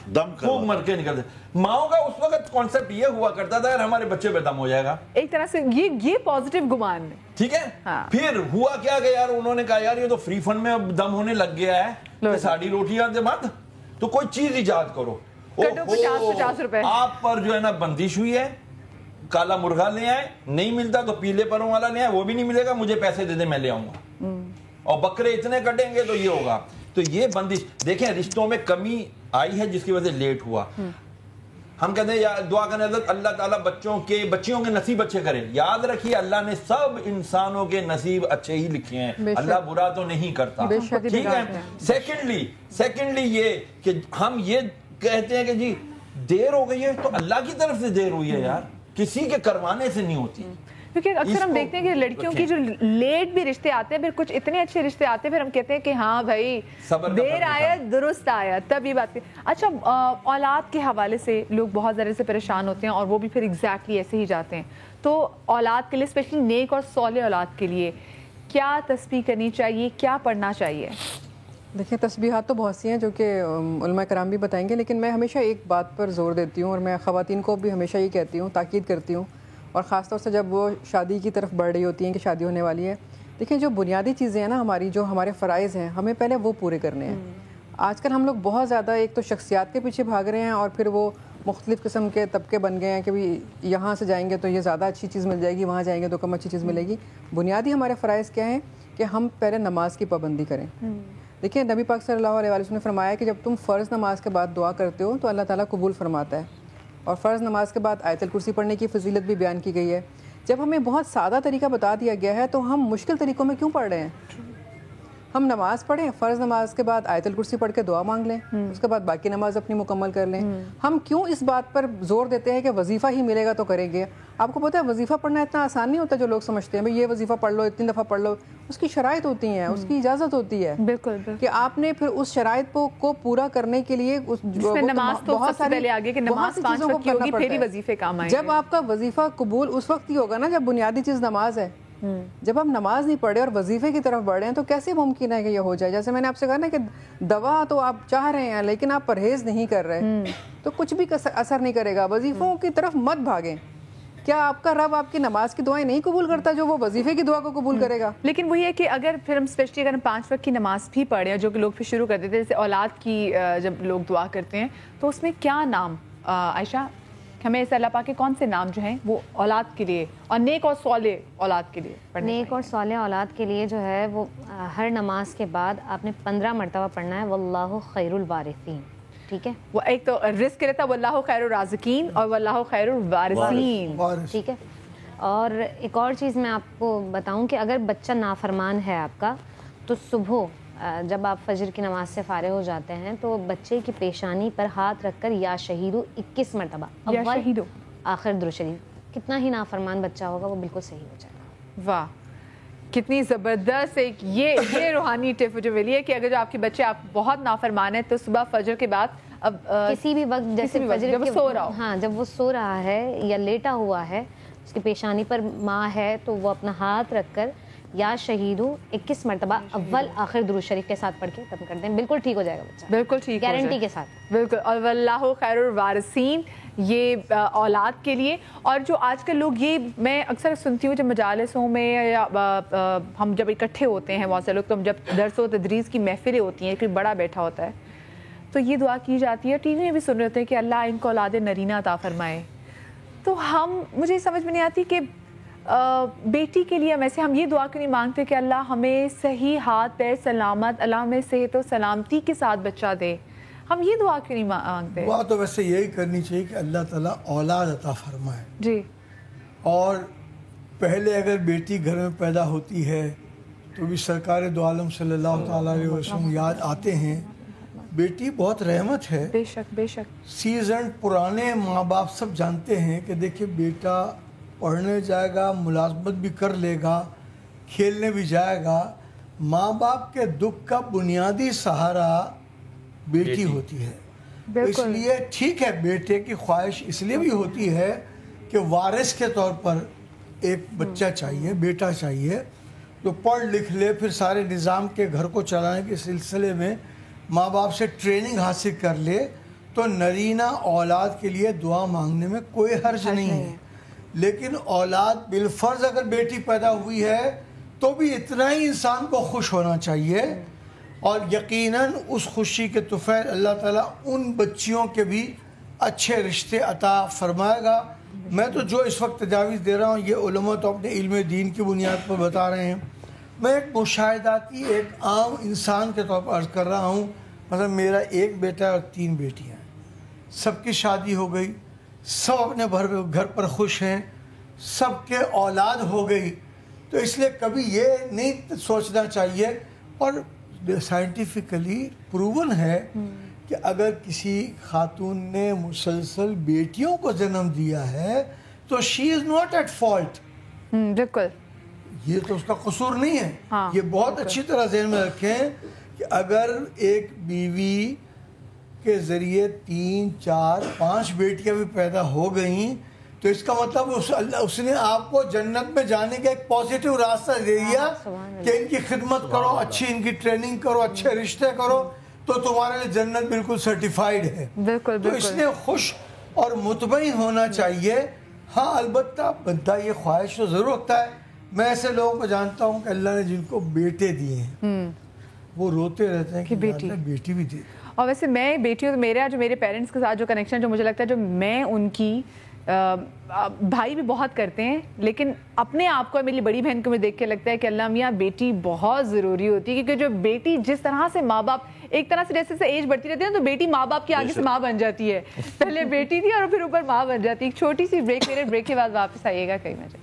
دم پھونک مر کے نکلتے. ماؤں کا اس وقت کانسیپٹ یہ ہوا کرتا تھا یار ہمارے بچے پہ دم ہو جائے گا, ایک طرح سے یہ پازیٹیو گمان ہے. ٹھیک ہے. پھر ہوا کیا کہ یار انہوں نے کہا یار یہ تو فری فنڈ میں اب دم ہونے لگ گیا ہے, ساڑھی روٹیاں دے مت, تو کوئی چیز ایجاد کرو. 50 روپے آپ پر جو ہے نا بندش ہوئی ہے, کالا مرغا لے آئے, نہیں ملتا تو پیلے پروں والا لے آئے, وہ بھی نہیں ملے گا, مجھے پیسے دے دیں میں لے آؤں گا, اور بکرے اتنے کٹیں گے تو یہ ہوگا. تو یہ بندش دیکھیں رشتوں میں کمی آئی ہے جس کی وجہ سے لیٹ ہوا. ہم کہتے ہیں دعا کریں اللہ تعالیٰ بچیوں کے نصیب اچھے کرے. یاد رکھیے اللہ نے سب انسانوں کے نصیب اچھے ہی لکھے ہیں, اللہ برا تو نہیں کرتا. ٹھیک ہے. سیکنڈلی یہ کہ ہم یہ کہتے ہیں کہ جی دیر ہو گئی ہے تو اللہ کی طرف سے دیر ہوئی ہے یار, کسی کے کروانے سے نہیں ہوتی. کیونکہ اکثر ہم دیکھتے ہیں کہ لڑکیوں کی جو لیٹ بھی رشتے آتے ہیں, پھر کچھ اتنے اچھے رشتے آتے ہیں, پھر ہم کہتے ہیں کہ ہاں بھائی دیر آیا درست آیا, تب یہ بات. اچھا اولاد کے حوالے سے لوگ بہت ذرے سے پریشان ہوتے ہیں اور وہ بھی پھر ایگزیکٹلی ایسے ہی جاتے ہیں. تو اولاد کے لیے اسپیشلی نیک اور صالح اولاد کے لیے کیا تسبیح کرنی چاہیے, کیا پڑھنا چاہیے؟ دیکھیں تسبیحات تو بہت سی ہیں جو کہ علماء کرام بھی بتائیں گے, لیکن میں ہمیشہ ایک بات پر زور دیتی ہوں اور میں خواتین کو بھی ہمیشہ یہ کہتی ہوں, تاکید کرتی ہوں, اور خاص طور سے جب وہ شادی کی طرف بڑھ رہی ہوتی ہیں کہ شادی ہونے والی ہے. دیکھیں جو بنیادی چیزیں ہیں نا ہماری, جو ہمارے فرائض ہیں, ہمیں پہلے وہ پورے کرنے ہیں. آج کل ہم لوگ بہت زیادہ ایک تو شخصیات کے پیچھے بھاگ رہے ہیں, اور پھر وہ مختلف قسم کے طبقے بن گئے ہیں کہ بھی یہاں سے جائیں گے تو یہ زیادہ اچھی چیز مل جائے گی, وہاں جائیں گے تو کم اچھی چیز ملے گی. بنیادی ہمارے فرائض کیا ہیں کہ ہم پہلے نماز کی پابندی کریں. دیکھیں نبی پاک صلی اللہ علیہ وسلم نے فرمایا کہ جب تم فرض نماز کے بعد دعا کرتے ہو تو اللہ تعالیٰ قبول فرماتا ہے, اور فرض نماز کے بعد آیت الکرسی پڑھنے کی فضیلت بھی بیان کی گئی ہے. جب ہمیں بہت سادہ طریقہ بتا دیا گیا ہے تو ہم مشکل طریقوں میں کیوں پڑھ رہے ہیں؟ ہم نماز پڑھیں, فرض نماز کے بعد آیت الکرسی پڑھ کے دعا مانگ لیں, اس کے بعد باقی نماز اپنی مکمل کر لیں. ہم کیوں اس بات پر زور دیتے ہیں کہ وظیفہ ہی ملے گا تو کریں گے؟ آپ کو پتہ ہے وظیفہ پڑھنا اتنا آسان نہیں ہوتا جو لوگ سمجھتے ہیں. بھئی یہ وظیفہ پڑھ لو, اتنی دفعہ پڑھ لو. اس کی شرائط ہوتی ہیں, اس کی اجازت ہوتی ہے بالکل کہ آپ نے پھر اس شرائط کو پورا کرنے کے لیے بہت سارے آگے کہ نماز 5 وقت کی ہوگی پھر ہی وظیفے کام آئیں گے. جب آپ کا وظیفہ قبول اس وقت ہی ہوگا نا جب بنیادی چیز نماز ہے. جب آپ نماز نہیں پڑھے اور وظیفے کی طرف بڑھے ہیں تو کیسے ممکن ہے کہ یہ ہو جائے؟ جیسے میں نے آپ سے کہا نا کہ دوا تو آپ چاہ رہے ہیں لیکن آپ پرہیز نہیں کر رہے تو کچھ بھی اثر نہیں کرے گا. وظیفوں کی طرف مت بھاگیں. کیا آپ کا رب آپ کی نماز کی دعائیں نہیں قبول کرتا جو وہ وظیفے کی دعا کو قبول کرے گا؟ لیکن وہی ہے کہ اگر پھر ہم اسپیشلی اگر ہم 5 وقت کی نماز بھی پڑھیں جو کہ لوگ پھر شروع کر دیتے ہیں, جیسے اولاد کی جب لوگ دعا کرتے ہیں تو اس میں کیا نام عائشہ ہمیں اس اللہ پاک کے کون سے نام جو ہیں وہ اولاد کے لیے اور نیک اور صالح اولاد کے لیے پڑھنے چاہیے؟ نیک اور صالح اولاد کے لیے جو ہے وہ ہر نماز کے بعد آپ نے 15 مرتبہ پڑھنا ہے واللہ خیر الوارثین. ٹھیک ہے, وہ ایک تو رزق کے رہتا ہے واللہ خیر الرازقین اور واللہ خیر الوارثین. ٹھیک ہے. اور ایک اور چیز میں آپ کو بتاؤں کہ اگر بچہ نافرمان ہے آپ کا تو صبح جب آپ فجر کی نماز سے فارغ ہو جاتے ہیں تو بچے کی پیشانی پر ہاتھ رکھ کر یا شہیدو 21 مرتبہ اول آخر درود شریف. کتنا ہی نافرمان بچہ ہوگا وہ بالکل صحیح ہو جائے گا. واہ کتنی زبردست ایک یہ روحانی ٹپ جو ملی ہے کہ اگر جو آپ کے بچے آپ بہت نافرمان ہیں تو صبح فجر کے بعد اب کسی بھی وقت جیسے جب وہ سو رہا ہو, ہاں جب وہ سو رہا ہے یا لیٹا ہوا ہے اس کی پیشانی پر ماں ہے تو وہ اپنا ہاتھ رکھ کر یا شہیدو 21 مرتبہ اول آخر درود شریف کے ساتھ پڑھ کے ختم کر دیں. بالکل ٹھیک ہو جائے گا بچہ, بالکل ٹھیک, گارنٹی کے ساتھ. بالکل. اور واللہ خیر الوارثین یہ اولاد کے لیے. اور جو آج کل لوگ یہ میں اکثر سنتی ہوں جب مجالسوں میں یا ہم جب اکٹھے ہوتے ہیں بہت سے لوگ تو ہم جب درس و تدریس کی محفلیں ہوتی ہیں کوئی بڑا بیٹھا ہوتا ہے تو یہ دعا کی جاتی ہے, ٹی وی میں بھی سن رہے ہوتے ہیں کہ اللہ ان کو اولاد نرینہ عطا فرمائے. تو مجھے سمجھ میں نہیں آتی کہ بیٹی کے لیے ویسے ہم یہ دعا کیوں نہیں مانگتے کہ اللہ ہمیں صحیح ہاتھ پیر سلامت, اللہ ہمیں صحت و سلامتی کے ساتھ بچہ دے. ہم یہ دعا کیوں نہیں مانگتے؟ دعا تو ویسے یہی کرنی چاہیے کہ اللہ تعالیٰ اولاد عطا فرمائے. جی. اور پہلے اگر بیٹی گھر میں پیدا ہوتی ہے تو بھی سرکار دو عالم صلی اللہ تعالیٰ علیہ وسلم یاد آتے ہیں. بیٹی بہت رحمت ہے. بے شک بے شک. سیزنڈ پرانے ماں باپ سب جانتے ہیں کہ دیکھیں بیٹا پڑھنے جائے گا, ملازمت بھی کر لے گا, کھیلنے بھی جائے گا, ماں باپ کے دکھ کا بنیادی سہارا بیٹی ہوتی ہے. اس لیے ٹھیک ہے بیٹے کی خواہش اس لیے بھی ہوتی ہے کہ وارث کے طور پر ایک بچہ چاہیے، بیٹا چاہیے جو پڑھ لکھ لے، پھر سارے نظام کے گھر کو چلانے کے سلسلے میں ماں باپ سے ٹریننگ حاصل کر لے، تو نرینہ اولاد کے لیے دعا مانگنے میں کوئی حرج نہیں ہے. لیکن اولاد بالفرض اگر بیٹی پیدا ہوئی ہے تو بھی اتنا ہی انسان کو خوش ہونا چاہیے، اور یقیناً اس خوشی کے طفیل اللہ تعالیٰ ان بچیوں کے بھی اچھے رشتے عطا فرمائے گا. میں تو جو اس وقت تجاویز دے رہا ہوں یہ علماء تو اپنے علم دین کی بنیاد پر بتا رہے ہیں، میں ایک مشاہداتی ایک عام انسان کے طور پر عرض کر رہا ہوں. مثلا میرا ایک بیٹا اور 3 بیٹیاں ہیں، سب کی شادی ہو گئی، سب اپنے گھر پر خوش ہیں، سب کے اولاد ہو گئی. تو اس لیے کبھی یہ نہیں سوچنا چاہیے، اور سائنٹیفکلی پروون ہے کہ اگر کسی خاتون نے مسلسل بیٹیوں کو جنم دیا ہے تو شی از ناٹ ایٹ فالٹ. بالکل، یہ تو اس کا قصور نہیں ہے. یہ بہت اچھی طرح ذہن میں رکھیں کہ اگر ایک بیوی کے ذریعے 3 4 5 بیٹیاں بھی پیدا ہو گئیں تو اس کا مطلب اس نے آپ کو جنت میں جانے کا ایک پازیٹیو راستہ دے دیا کہ ان کی خدمت کرو، اچھی ان کی ٹریننگ کرو، اچھے رشتے کرو، تو تمہارے لیے جنت بالکل سرٹیفائیڈ ہے. تو اس لیے خوش اور مطمئن ہونا چاہیے. ہاں البتہ بندہ یہ خواہش تو ضرور رکھتا ہے. میں ایسے لوگوں کو جانتا ہوں کہ اللہ نے جن کو بیٹے دیے ہیں وہ روتے رہتے ہیں کہ بیٹی بھی دے. اور ویسے میں بیٹی ہوں تو جو میرے پیرنٹس کے ساتھ جو کنیکشن جو مجھے لگتا ہے جو میں ان کی بھائی بھی بہت کرتے ہیں، لیکن اپنے آپ کو میری بڑی بہن کو میں دیکھ کے لگتا ہے کہ اللہ میاں بیٹی بہت ضروری ہوتی ہے، کیونکہ جو بیٹی جس طرح سے ماں باپ ایک طرح سے جیسے ایج بڑھتی رہتی ہے نا تو بیٹی ماں باپ کی آگے سے ماں بن جاتی ہے. پہلے بیٹی تھی اور پھر اوپر ماں بن جاتی ہے. ایک چھوٹی سی بریک لے رہے، بریک کے بعد واپس آئیے گا کہیں نہ.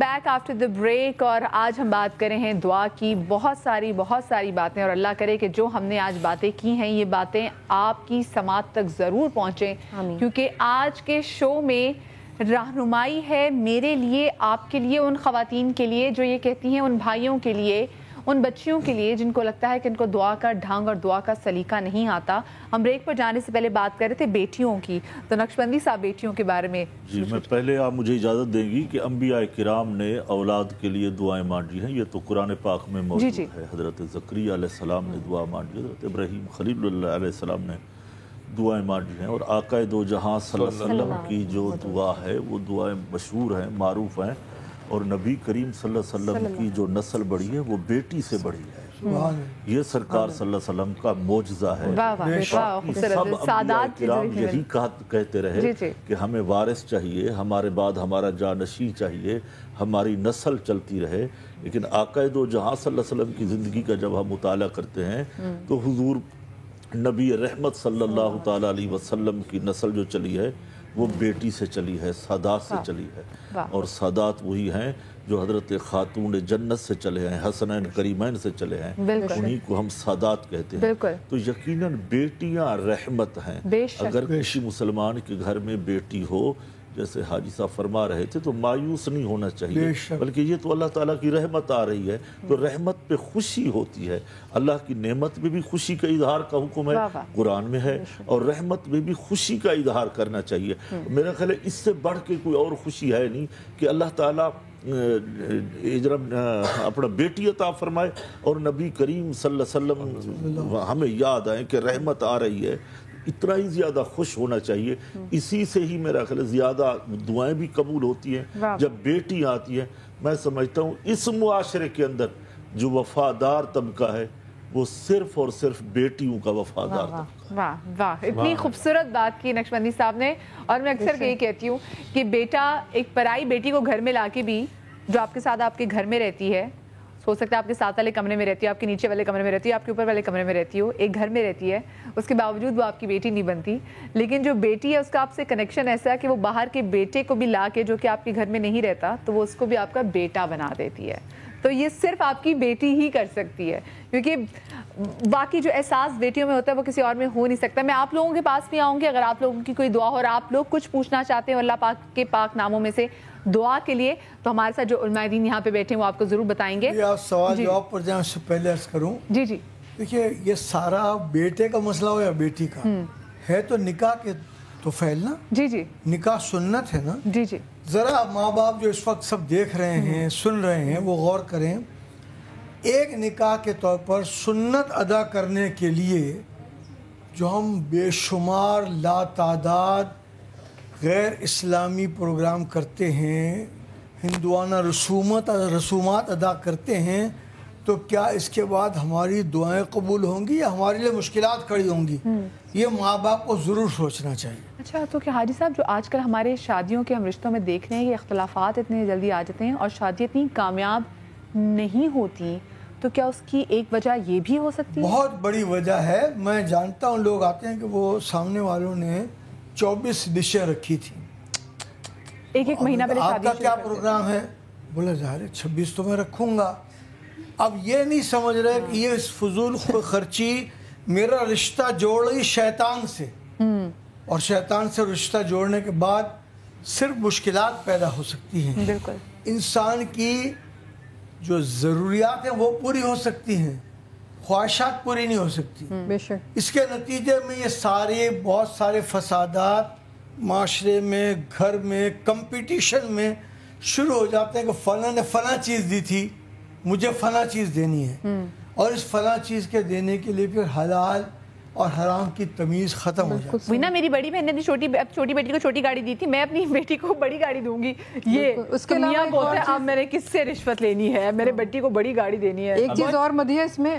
بیک آفٹر دا بریک، اور آج ہم بات کریں ہیں دعا کی. بہت ساری باتیں، اور اللہ کرے کہ جو ہم نے آج باتیں کی ہیں یہ باتیں آپ کی سماعت تک ضرور پہنچیں، کیونکہ آج کے شو میں رہنمائی ہے میرے لیے، آپ کے لیے، ان خواتین کے لیے جو یہ کہتی ہیں، ان بھائیوں کے لیے، ان بچیوں کے لیے جن کو لگتا ہے کہ ان کو دعا کا ڈھنگ اور دعا کا سلیقہ نہیں آتا. ہم بریک پر جانے سے پہلے بات کر رہے تھے بیٹیوں کی، تو نقشبندی صاحب بیٹیوں کے بارے میں. جی میں پہلے آپ مجھے اجازت دیں گی کہ انبیاء کرام نے اولاد کے لیے دعائیں مانگی ہیں. یہ تو قرآن پاک میں موجود ہے. حضرت زکریا علیہ السلام نے دعا مانگی، حضرت ابراہیم خلیل اللہ علیہ السلام نے دعائیں مانگی ہیں، اور آقا دو جہاں صلی اللہ علیہ وسلم کی جو دعا ہے وہ دعائیں مشہور ہیں، معروف ہیں. اور نبی کریم صلی اللہ علیہ وسلم کی جو نسل بڑھی ہے وہ بیٹی سے بڑھی ہے. یہ سرکار صلی اللہ علیہ وسلم کا معجزہ ہے. سب انبیاء کرام یہی کہتے رہے کہ ہمیں وارث چاہیے، ہمارے بعد ہمارا جانشین چاہیے، ہماری نسل چلتی رہے. لیکن آقا دو جہاں صلی اللہ علیہ وسلم کی زندگی کا جب ہم مطالعہ کرتے ہیں تو حضور نبی رحمت صلی اللہ تعالیٰ علیہ وسلم کی نسل جو چلی ہے وہ بیٹی سے چلی ہے، سادات سے چلی ہے. اور سادات وہی ہیں جو حضرت خاتون جنت سے چلے ہیں، حسنین کریمین سے چلے ہیں، انہی کو ہم سادات کہتے ہیں. تو یقیناً بیٹیاں رحمت ہیں. اگر کسی مسلمان کے گھر میں بیٹی ہو، جیسے حاجی صاحب فرما رہے تھے، تو مایوس نہیں ہونا چاہیے، بلکہ یہ تو اللہ تعالیٰ کی رحمت آ رہی ہے، تو رحمت پہ خوشی ہوتی ہے. اللہ کی نعمت میں بھی خوشی کا اظہار کا حکم ہے، قرآن میں ہے، اور رحمت میں بھی خوشی کا اظہار کرنا چاہیے. میرا خیال ہے اس سے بڑھ کے کوئی اور خوشی ہے نہیں کہ اللہ تعالیٰ اپنا بیٹی عطا فرمائے اور نبی کریم صلی اللہ علیہ وسلم ہمیں یاد آئے کہ رحمت آ رہی ہے. اتنا ہی زیادہ خوش ہونا چاہیے. اسی سے ہی میرا خیال زیادہ دعائیں بھی قبول ہوتی ہیں جب بیٹی آتی ہے. میں سمجھتا ہوں اس معاشرے کے اندر جو وفادار طبقہ ہے وہ صرف اور صرف بیٹیوں کا وفادار طبقہ. واہ واہ، اتنی خوبصورت بات کی نقشبندی صاحب نے. اور میں اکثر یہی کہتی ہوں کہ بیٹا ایک پرائی بیٹی کو گھر میں لا کے بھی، جو آپ کے ساتھ آپ کے گھر میں رہتی ہے، ہو سکتا ہے آپ کے ساتھ والے کمرے میں رہتی ہے، آپ کے نیچے والے کمرے میں رہتی ہے، آپ کے اوپر والے کمرے میں رہتی ہو، ایک گھر میں رہتی ہے، اس کے باوجود وہ آپ کی بیٹی نہیں بنتی. لیکن جو بیٹی ہے اس کا آپ سے کنیکشن ایسا ہے کہ وہ باہر کے بیٹے کو بھی لا کے، جو کہ آپ کے گھر میں نہیں رہتا، تو وہ اس کو بھی آپ کا بیٹا بنا دیتی ہے. تو یہ صرف آپ کی بیٹی ہی کر سکتی ہے, کیونکہ باقی جو احساس بیٹیوں میں ہوتا ہے وہ کسی اور میں ہو نہیں سکتا. میں آپ لوگوں کے پاس بھی آؤں گی اگر آپ لوگوں کی کوئی دعا ہو اور آپ لوگ کچھ پوچھنا چاہتے ہیں اللہ پاک کے پاک ناموں میں سے دعا کے لیے, تو ہمارے ساتھ جو علماء دین یہاں پہ بیٹھے ہیں وہ آپ کو ضرور بتائیں گے. آپ سوال جواب پر جائیں اس سے پہلے عرض کروں. جی جی دیکھیے یہ سارا بیٹے کا مسئلہ ہو یا بیٹی کا ہے تو نکاح کے تو پھیلنا. جی جی نکاح سنت ہے نا. جی جی ذرا ماں باپ جو اس وقت سب دیکھ رہے ہیں سن رہے ہیں وہ غور کریں. ایک نکاح کے طور پر سنت ادا کرنے کے لیے جو ہم بے شمار لا تعداد غیر اسلامی پروگرام کرتے ہیں, ہندوانہ رسومات ادا کرتے ہیں, تو کیا اس کے بعد ہماری دعائیں قبول ہوں گی یا ہمارے لیے مشکلات کھڑی ہوں گی؟ یہ ماں باپ کو ضرور سوچنا چاہیے. اچھا, تو کہ حاجی صاحب جو آج کل ہمارے شادیوں کے ہم رشتوں میں دیکھ رہے ہیں کہ اختلافات اتنے جلدی آ جاتے ہیں اور شادی اتنی کامیاب نہیں ہوتی, تو کیا اس کی ایک وجہ یہ بھی ہو سکتی ہے؟ بہت بڑی وجہ ہے. میں جانتا ہوں لوگ آتے ہیں کہ وہ سامنے والوں نے 24 ڈشیں رکھی تھی, ایک مہینہ پہلے آپ کا کیا پروگرام ہے؟ بولا ظاہر ہے 26 تو میں رکھوں گا. اب یہ نہیں سمجھ رہے کہ یہ فضول خرچی میرا رشتہ جوڑ رہی شیطان سے, اور شیطان سے رشتہ جوڑنے کے بعد صرف مشکلات پیدا ہو سکتی ہیں. بالکل. انسان کی جو ضروریات ہیں وہ پوری ہو سکتی ہیں, خواہشات پوری نہیں ہو سکتی. بے شک. اس کے نتیجے میں یہ بہت سارے فسادات معاشرے میں, گھر میں, کمپٹیشن میں شروع ہو جاتے ہیں کہ فلاں نے فلاں چیز دی تھی, مجھے فلاں چیز دینی ہے, اور اس فلاں چیز کے دینے کے لیے پھر حلال اور حرام کی تمیز ختم ہو جاتی ہے. وہی نا, میری بڑی بہن نے چھوٹی بیٹی کو چھوٹی گاڑی دی تھی, میں اپنی بیٹی کو بڑی گاڑی دوں گی. یہ اس کے میاں بولتے ہیں اب میں نے کس سے رشوت لینی ہے, میرے بیٹی کو بڑی گاڑی دینی ہے. ایک چیز اور مدیہ اس میں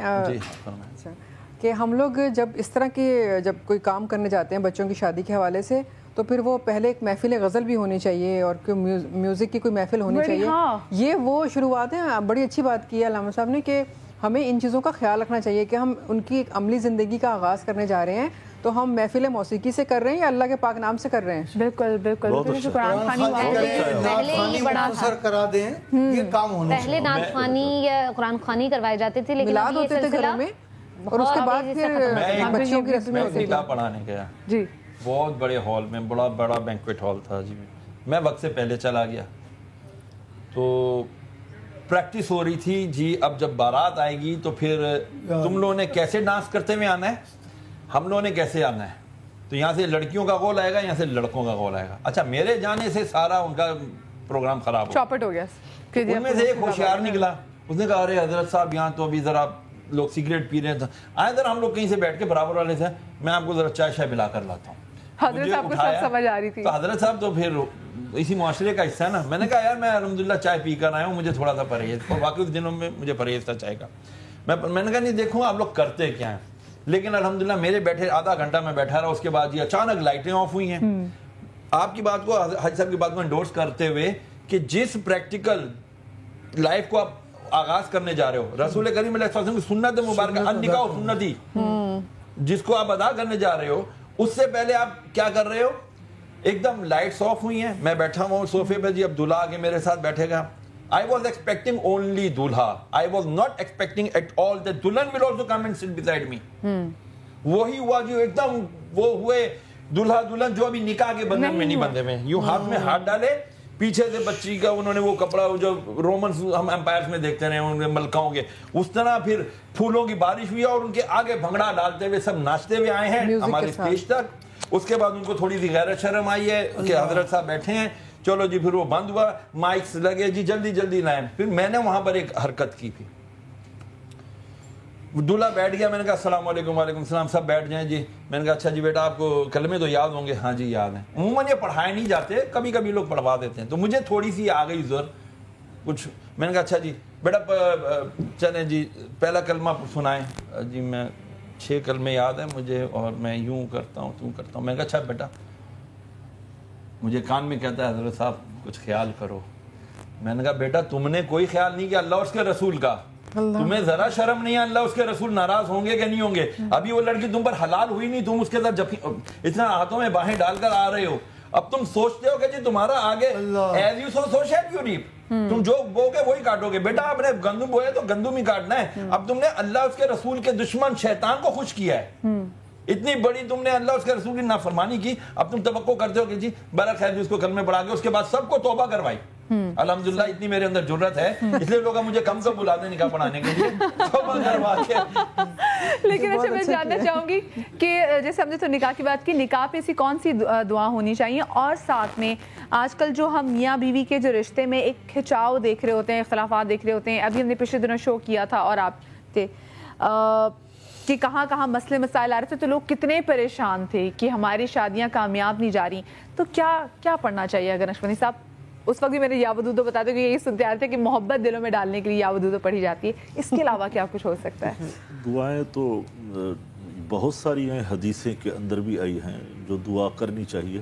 کہ ہم لوگ جب اس طرح کے جب کوئی کام کرنے جاتے ہیں بچوں کی شادی کے حوالے سے, تو پھر وہ پہلے ایک محفل غزل بھی ہونی چاہیے اور میوزک کی کوئی محفل ہونی چاہیے. یہ وہ شروعات ہیں. بڑی اچھی بات کی ہے علامہ صاحب نے کہ ہمیں ان چیزوں کا خیال رکھنا چاہیے کہ ہم ان کی ایک عملی زندگی کا آغاز کرنے جا رہے ہیں, تو ہم محفل موسیقی سے کر رہے ہیں یا اللہ کے پاک نام سے کر رہے ہیں. بالکل بالکل. پہلے نعت خوانی یا قرآن خوانی کروائے جاتے تھے, لیکن میلاد ہوتے تھے گھروں میں, اور اس کے بعد پھر بچوں کی رسمیں ہوتی تھیں. پڑھانے گیا جی, بہت بڑے ہال میں, بڑا بینکویٹ ہال تھا جی. میں وقت سے پہلے چلا گیا تو پریکٹس ہو رہی تھی جی. اب جب بارات آئے گی تو پھر تم لوگوں نے کیسے ڈانس کرتے ہوئے آنا ہے, ہم لوگوں نے کیسے آنا ہے. تو یہاں سے لڑکیوں کا گول آئے گا, یہاں سے لڑکوں کا گول آئے گا. اچھا, میرے جانے سے سارا ان کا پروگرام خراب ہو, چوپٹ ہو گیا. ان میں سے ایک ہوشیار نکلا, اس نے کہا ارے حضرت صاحب یہاں تو ابھی ذرا لوگ سگریٹ پی رہے ہیں, آئے ذرا ہم لوگ کہیں سے بیٹھ کے برابر والے سے, میں آپ کو ذرا چائے پلا کر لاتا ہوں. حضرت صاحب کو سب سمجھ آ رہی تھی. تو حضرت صاحب تو پھر اسی معاشرے کا حصہ ہے نا. میں نے کہا یار میں الحمدللہ چائے پی کر آیا ہوں, مجھے تھوڑا سا پرہیز, اور واقعی اس دنوں میں مجھے پرہیز تھا چائے کا. میں نے کہا نہیں دیکھوں آپ لوگ کرتے کیا ہیں, لیکن الحمدللہ میرے بیٹھے آدھا گھنٹہ میں بیٹھا رہا. اس کے بعد یہ اچانک لائٹیں آف ہوئی ہیں. آپ کی بات کو, حاجی صاحب کی بات کو انڈورس کرتے ہوئے کہ جس پریکٹیکل لائف کو آپ آغاز کرنے جا رہے ہو, رسول کریم علیہ السلام کی سنت مبارکہ النکاح سنتی, جس کو آپ ادا کرنے جا رہے ہو, اس سے پہلے آپ کیا کر رہے ہو؟ ایک دم لائٹس آف ہوئی ہیں, میں بیٹھا ہوں صوفے پہ جی, اب دلہا آگے میرے ساتھ بیٹھے گا. I was expecting only dulha. I was not expecting at all that dulhan will also come and sit beside me. وہی ہوا جو ایک دم وہ ہوئے دلہا دلہن جو ابھی نکاح کے بندھن میں نہیں بندھے ہوئے, یوں ہاتھ میں ہاتھ ڈالے, پیچھے سے بچی کا انہوں نے وہ کپڑا جو رومنس ہم امپائرز میں دیکھتے رہے ان کے ملکاؤں کے, اس طرح پھر پھولوں کی بارش ہوئی اور ان کے آگے بھنگڑا ڈالتے ہوئے سب ناچتے ہوئے آئے ہیں ہمارے اسٹیج تک. اس کے بعد ان کو تھوڑی سی غیرت شرم آئی ہے کہ حضرت صاحب بیٹھے ہیں, چلو جی پھر وہ بند ہوا, مائکس لگے جی جلدی جلدی لائیں. پھر میں نے وہاں پر ایک حرکت کی تھی, دلہا بیٹھ گیا, میں نے کہا السلام علیکم. وعلیکم السلام. سب بیٹھ جائیں جی. میں نے کہا اچھا جی بیٹا آپ کو کلمے تو یاد ہوں گے؟ ہاں جی یاد ہیں. عموماً یہ پڑھائے نہیں جاتے, کبھی کبھی لوگ پڑھوا دیتے ہیں, تو مجھے تھوڑی سی آ گئی زور کچھ. میں نے کہا اچھا جی بیٹا چلیں جی پہلا کلمہ سنائیں. جی میں 6 کلمے یاد ہیں مجھے, اور میں یوں کرتا ہوں توں کرتا ہوں. میں نے کہا اچھا بیٹا, مجھے کان میں کہتا ہے حضرت صاحب کچھ خیال کرو. میں نے کہا بیٹا تم نے کوئی خیال نہیں کیا اللہ اور اس کے رسول کا, تمہیں ذرا شرم نہیں ہے, اللہ اس کے رسول ناراض ہوں گے کہ نہیں ہوں گے؟ ابھی وہ لڑکی تم پر حلال ہوئی نہیں, تم اس کے ساتھ جب اتنا ہاتھوں میں باہیں ڈال کر آ رہے ہو, اب تم سوچتے ہو کہ جی تمہارا آگے as you sow shall you reap, تم جو بو گے وہی کاٹو گے. بیٹا آپ نے گندم بوئے تو گندم ہی کاٹنا ہے. اب تم نے اللہ اس کے رسول کے دشمن شیطان کو خوش کیا ہے، اتنی بڑی تم نے اللہ اس کے رسول کی نافرمانی کی. اب تم توقع کرتے ہو کہ جی برخیر اس کو کلمے پڑھا کے اس کے بعد سب کو توبہ کروائی. الحمدللہ اتنی میرے اندر جرت ہے، اس لیے لوگ مجھے کم سے بلاتے نکاح پڑھانے کے لیے توبہ کروا کے. لیکن اچھا میں جاننا چاہوں گی کہ جیسے ہم نے تو نکاح کی بات کی، نکاح پہ ایسی کون سی دعا ہونی چاہیے، اور ساتھ میں آج کل جو ہم میاں بیوی کے جو رشتے میں ایک کھچاؤ دیکھ رہے ہوتے ہیں، اختلافات دیکھ رہے ہوتے ہیں، ابھی ہم نے پچھلے دنوں شو کیا تھا اور آپ تھے کہ کہاں کہاں مسئلے مسائل آ رہے تھے، تو لوگ کتنے پریشان تھے کہ ہماری شادیاں کامیاب نہیں جا رہی. تو کیا پڑھنا چاہیے؟ اگر نشمنی صاحب اس وقت بھی میں نے یا ودودو بتا دوں کہ یہی سنتے آ رہے تھے کہ محبت دلوں میں ڈالنے کے لیے یا ودودو پڑھی جاتی ہے، اس کے علاوہ کیا کچھ ہو سکتا ہے؟ دعائیں تو بہت ساری ہیں، حدیثیں کے اندر بھی آئی ہیں جو دعا کرنی چاہیے،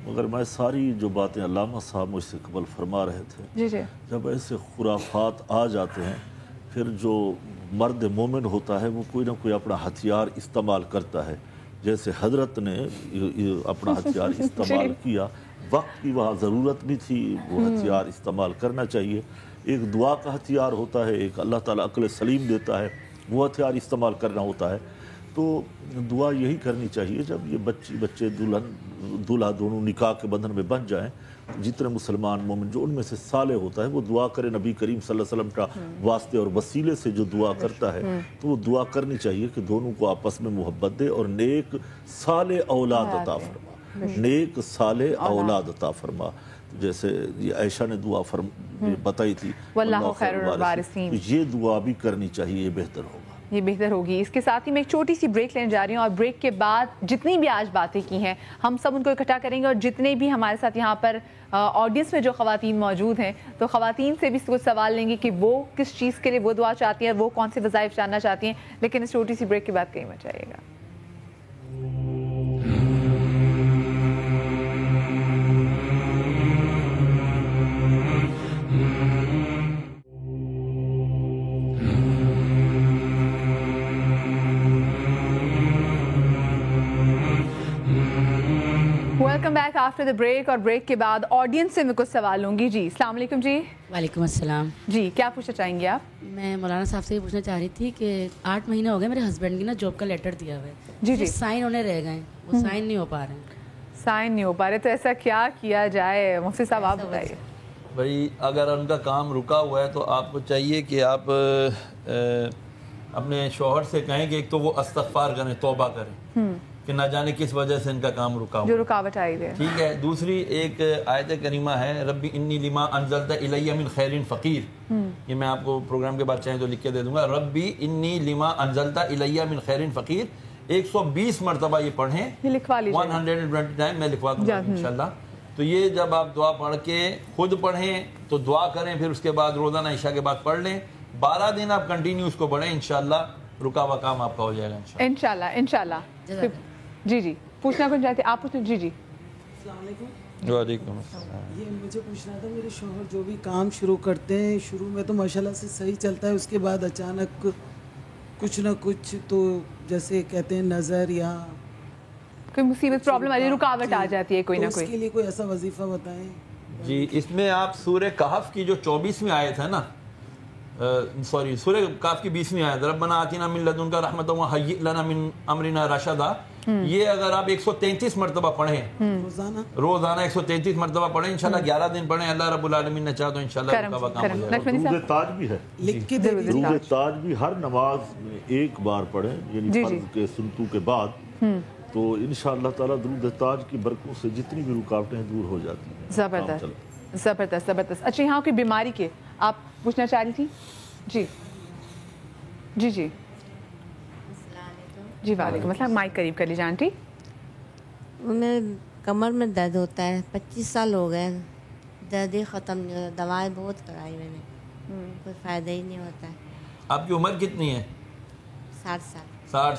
مگر میں ساری جو باتیں علامہ صاحب مجھ سے قبل فرما رہے تھے، جب ایسے خرافات آ جاتے ہیں پھر جو مرد مومن ہوتا ہے وہ کوئی نہ کوئی اپنا ہتھیار استعمال کرتا ہے. جیسے حضرت نے اپنا ہتھیار استعمال کیا، وقت کی وہاں ضرورت بھی تھی، وہ ہتھیار استعمال کرنا چاہیے. ایک دعا کا ہتھیار ہوتا ہے، ایک اللہ تعالیٰ عقل سلیم دیتا ہے، وہ ہتھیار استعمال کرنا ہوتا ہے. تو دعا یہی کرنی چاہیے جب یہ بچے دولہا دونوں نکاح کے بندھن میں بن جائیں، جتنے مسلمان مومن جو ان میں سے صالح ہوتا ہے وہ دعا کرے. نبی کریم صلی اللہ علیہ وسلم کا واسطے اور وسیلے سے جو دعا کرتا ہے تو وہ دعا کرنی چاہیے کہ دونوں کو آپس میں محبت دے اور نیک صالح اولاد عطا فرما، نیک صالح اولاد عطا فرما. جیسے یہ عائشہ نے دعا بتائی تھی واللہ خیر الوارثین، یہ دعا بھی کرنی چاہیے، یہ بہتر ہوگا، یہ بہتر ہوگی. اس کے ساتھ ہی میں ایک چھوٹی سی بریک لینے جا رہی ہوں، اور بریک کے بعد جتنی بھی آج باتیں کی ہیں ہم سب ان کو اکٹھا کریں گے، اور جتنے بھی ہمارے ساتھ یہاں پر آڈینس میں جو خواتین موجود ہیں تو خواتین سے بھی کچھ سوال لیں گے کہ وہ کس چیز کے لیے وہ دعا چاہتی ہیں، وہ کون سے وظائف جاننا چاہتی ہیں. لیکن اس چھوٹی سی بریک کے بعد کہیں مت جائیے گا. Welcome back after the break. اور بریک کے بعد آڈینس سے میں کچھ سوال لوں گی. جی السلام علیکم. جی وعلیکم السلام. جی کیا پوچھنا چاہیں گے آپ؟ میں مولانا صاحب سے یہ پوچھنا چاہ رہی تھی کہ 8 مہینے ہو گئے میرے ہسبینڈ کی نا جاب کا لیٹر دیا ہوا ہے، جی سائن ہونے رہ گئے، وہ سائن نہیں ہو پا رہے ہیں. سائن نہیں ہو پا رہے، تو ایسا کیا کیا جائے؟ مفتی صاحب آپ بتائیے. بھائی اگر ان کا کام رکا ہوا ہے تو آپ کو چاہیے کہ آپ اپنے شوہر سے کہیں کہ ایک تو وہ استغفار کریں، توبہ کریں کہ نہ جانے کس وجہ سے ان کا کام رکا ہوا، جو رکاوٹ آئی ہے. ٹھیک ہے. دوسری ایک آیت کریمہ ہے، ربی انی لما انزلت الی من خیر فقیر، یہ میں آپ کو پروگرام کے بعد چاہیں تو لکھ کے دے دوں گا. ربی انی لما انزلت الی من خیر فقیر 120 مرتبہ یہ پڑھیں، یہ لکھوا لیجیے 120 ٹائم میں لکھوا دوں گا انشاءاللہ. تو یہ جب آپ دعا پڑھ کے خود پڑھیں تو دعا کریں، پھر اس کے بعد روزانہ عشاء کے بعد پڑھ لیں، 12 دن آپ کنٹینیو اس کو پڑھیں، انشاءاللہ رکا ہوا کام آپ کا ہو جائے گا انشاءاللہ. جی پوچھنا کچھ چاہتے آپ پوچھنا. جی السلام علیکم. وعلیکم السلام. یہ مجھے پوچھنا تھا، میرے شوہر جو بھی کام شروع کرتے ہیں شروع میں تو ماشاءاللہ سے صحیح چلتا ہے، اس کے بعد اچانک کچھ نہ کچھ تو جیسے کہتے ہیں نظر یا کوئی مصیبت پرابلم آ جاتی ہے، رکاوٹ آ جاتی ہے کوئی نہ کوئی. اس کے لیے کوئی ایسا وظیفہ بتائیں. جی اس میں آپ سورہ کہف کی جو 24ویں آیت ہے نا، سورہ کہف کی 20ویں آیت، ربنا آتنا من لدنک رحمۃ وہیئ لنا من امرنا رشدا، یہ اگر آپ 133 مرتبہ پڑھیں روزانہ 133 مرتبہ پڑھیں، انشاءاللہ 11 دن پڑھیں، اللہ رب العالمین نے چاہا تو انشاءاللہ کا کام ہو جائے گا. درود تاج بھی ہے، درود تاج بھی ہر نماز میں ایک بار پڑھیں، یعنی فرض کے سنتوں کے بعد، تو انشاءاللہ تعالیٰ درود تاج کی برکتوں سے جتنی بھی رکاوٹیں دور ہو جاتی ہیں. زبردست. اچھا یہاں کوئی بیماری کے آپ پوچھنا چاہ رہی تھی؟ جی جی وعلیکم السلام. مائک قریب کر لیجیے آنٹی. میں کمر میں درد ہوتا ہے، 25 سال ہو گئے، درد ہی ختم نہیں ہوتا، دوائیں بہت کرائی میں نے، کوئی فائدہ ہی نہیں ہوتا ہے. آپ کی عمر کتنی ہے؟ 60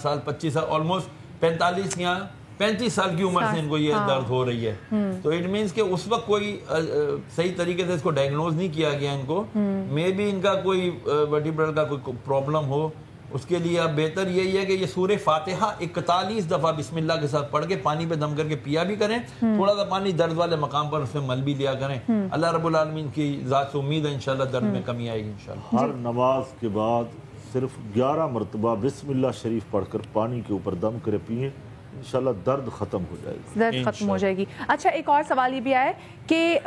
سال 25 سال، آلموسٹ 45 یا 35 سال کی عمر سے ان کو یہ درد ہو رہی ہے. تو اٹ مینس کہ اس وقت کوئی صحیح طریقے سے اس کو ڈائگنوز نہیں کیا گیا ان کو، مے بی ان کا کوئی ورٹیبرل کا کوئی پرابلم ہو، اس کے لیے اب بہتر یہی ہے کہ یہ سورہ فاتحہ 41 دفعہ بسم اللہ کے ساتھ پڑھ کے پانی پہ دم کر کے پیا بھی کریں, تھوڑا سا پانی درد والے مقام پر اس میں مل بھی لیا کریں. اللہ رب العالمین کی ذات سے امید ہے انشاءاللہ درد میں کمی آئے گی انشاءاللہ. ہر نماز کے بعد صرف 11 مرتبہ بسم اللہ شریف پڑھ کر پانی کے اوپر دم کرے پئیں, انشاءاللہ درد ختم ہو جائے گی. درد ختم ہو جائے گی. اچھا ایک اور سوال یہ بھی آیا ہے کہ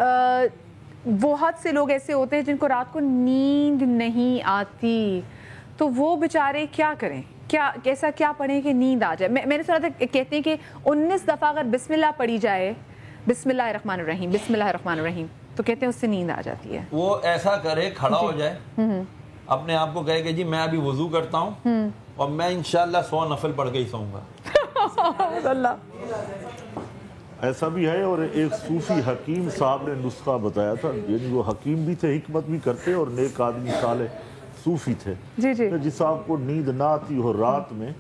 بہت سے لوگ ایسے ہوتے ہیں جن کو رات کو نیند نہیں آتی, تو وہ بیچارے کیا کریں, کیسا کیا پڑھیں کہ نیند آ جائے؟ میں نے سنا تھا کہتے ہیں کہ 19 دفعہ اگر بسم اللہ پڑھی جائے, بسم اللہ الرحمن الرحیم بسم اللہ الرحمن الرحیم, تو کہتے ہیں اس سے نیند آ جاتی ہے. وہ ایسا کرے, کھڑا ہو جائے, اپنے آپ کو کہے کہ جی میں ابھی وضو کرتا ہوں اور میں انشاءاللہ 100 نفل پڑھ کے ہی سوؤں گا. ایسا بھی ہے. اور ایک صوفی حکیم صاحب نے نسخہ بتایا تھا, یعنی وہ حکیم بھی تھے, حکمت بھی کرتے اور نیک آدمی صالح صوفی تھے. جس آپ کو نیند نہ آتی ہو رات میں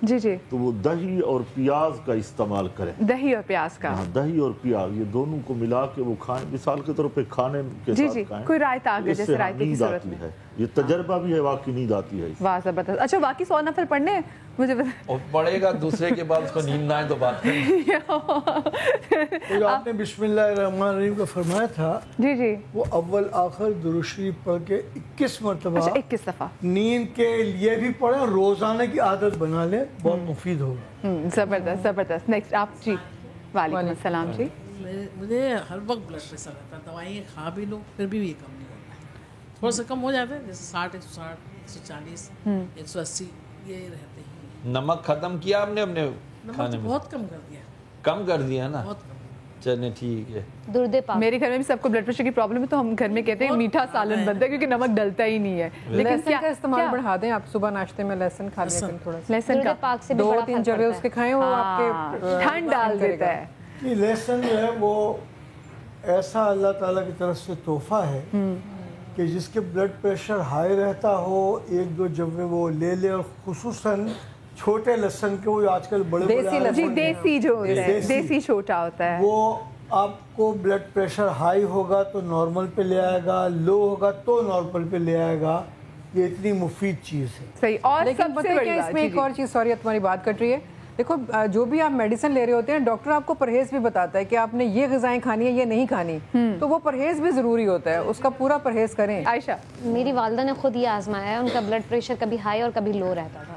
تو وہ دہی اور پیاز کا استعمال کریں. دہی اور پیاز کا, دہی اور پیاز یہ دونوں کو ملا کے وہ کھائیں, مثال کے طور پہ کھانے کے ساتھ کھائیں. کوئی رائتا آگے جیسے رائتے کی صورت میں. یہ تجربہ بھی ہے, واقعی نیند آتی ہے. واہ زبردست. اچھا واقعی 100 نفل پڑھنے مجھے پڑھے گا, دوسرے کے بعد اس کو نیند نہ آئے تو بات کریں. آپ نے بسم اللہ الرحمن الرحیم کا فرمایا تھا, وہ اول آخر درود شریف پڑھ کے 21 مرتبہ 21 دفعہ نیند کے لیے بھی پڑھیں, روزانہ کی عادت بنا لیں, بہت مفید ہوگا. زبردست زبردست. نیکسٹ آپ. جی وعلیکم السلام. جی مجھے ہر وقت بلڈ پریشر رہتا ہے, دوائیں کھا بھی لو پھر بھی یہ کم نہیں ہوتا ہے, تھوڑا سا کم ہو جاتا ہے, جیسے 60 160 140 180 یہ رہتے ہیں. نمک ختم کیا آپ نے اپنے کھانے میں؟ بہت کم کر دیا. کم کر دیا نا, چلیں ٹھیک ہے. درود پاک. میرے گھر میں بھی سب کو بلڈ پریشر کی پرابلم ہے, تو ہم گھر میں کہتے ہیں میٹھا سالن بنتا ہے کیونکہ نمک ڈلتا ہی نہیں ہے. لیکن لہسن کا استعمال بڑھا دیں آپ, صبح ناشتے میں لہسن کھا لیں, تھوڑا سا لہسن کا 2-3 جگہ اس کے کھائیں, وہ آپ کے ٹھنڈ ڈال دیتا ہے. یہ لہسن جو ہے وہ ایسا اللہ تعالیٰ کی طرف سے تحفہ ہے کہ جس کے بلڈ پریشر ہائی رہتا ہو 1-2 جوے وہ لے لے, اور خصوصاً چھوٹے لہسن کے, وہ آج کل بڑے دیسی جو ہوتا ہے, دیسی چھوٹا ہوتا ہے, وہ آپ کو بلڈ پریشر ہائی ہوگا تو نارمل پہ لے آئے گا, لو ہوگا تو نارمل پہ لے آئے گا. یہ اتنی مفید چیز ہے. صحیح. اور لیکن پتہ ہے کہ اس میں ایک اور چیز, سوری تمہاری بات کٹ رہی ہے, دیکھو جو بھی آپ میڈیسن لے رہے ہوتے ہیں, ڈاکٹر آپ کو پرہیز بھی بتاتا ہے کہ آپ نے یہ غذائیں کھانی ہے یہ نہیں کھانی, تو وہ پرہیز بھی ضروری ہوتا ہے, اس کا پورا پرہیز کریں. عائشہ, میری والدہ نے خود یہ آزمایا ہے, ان کا بلڈ پریشر کبھی ہائی اور کبھی لو رہتا تھا.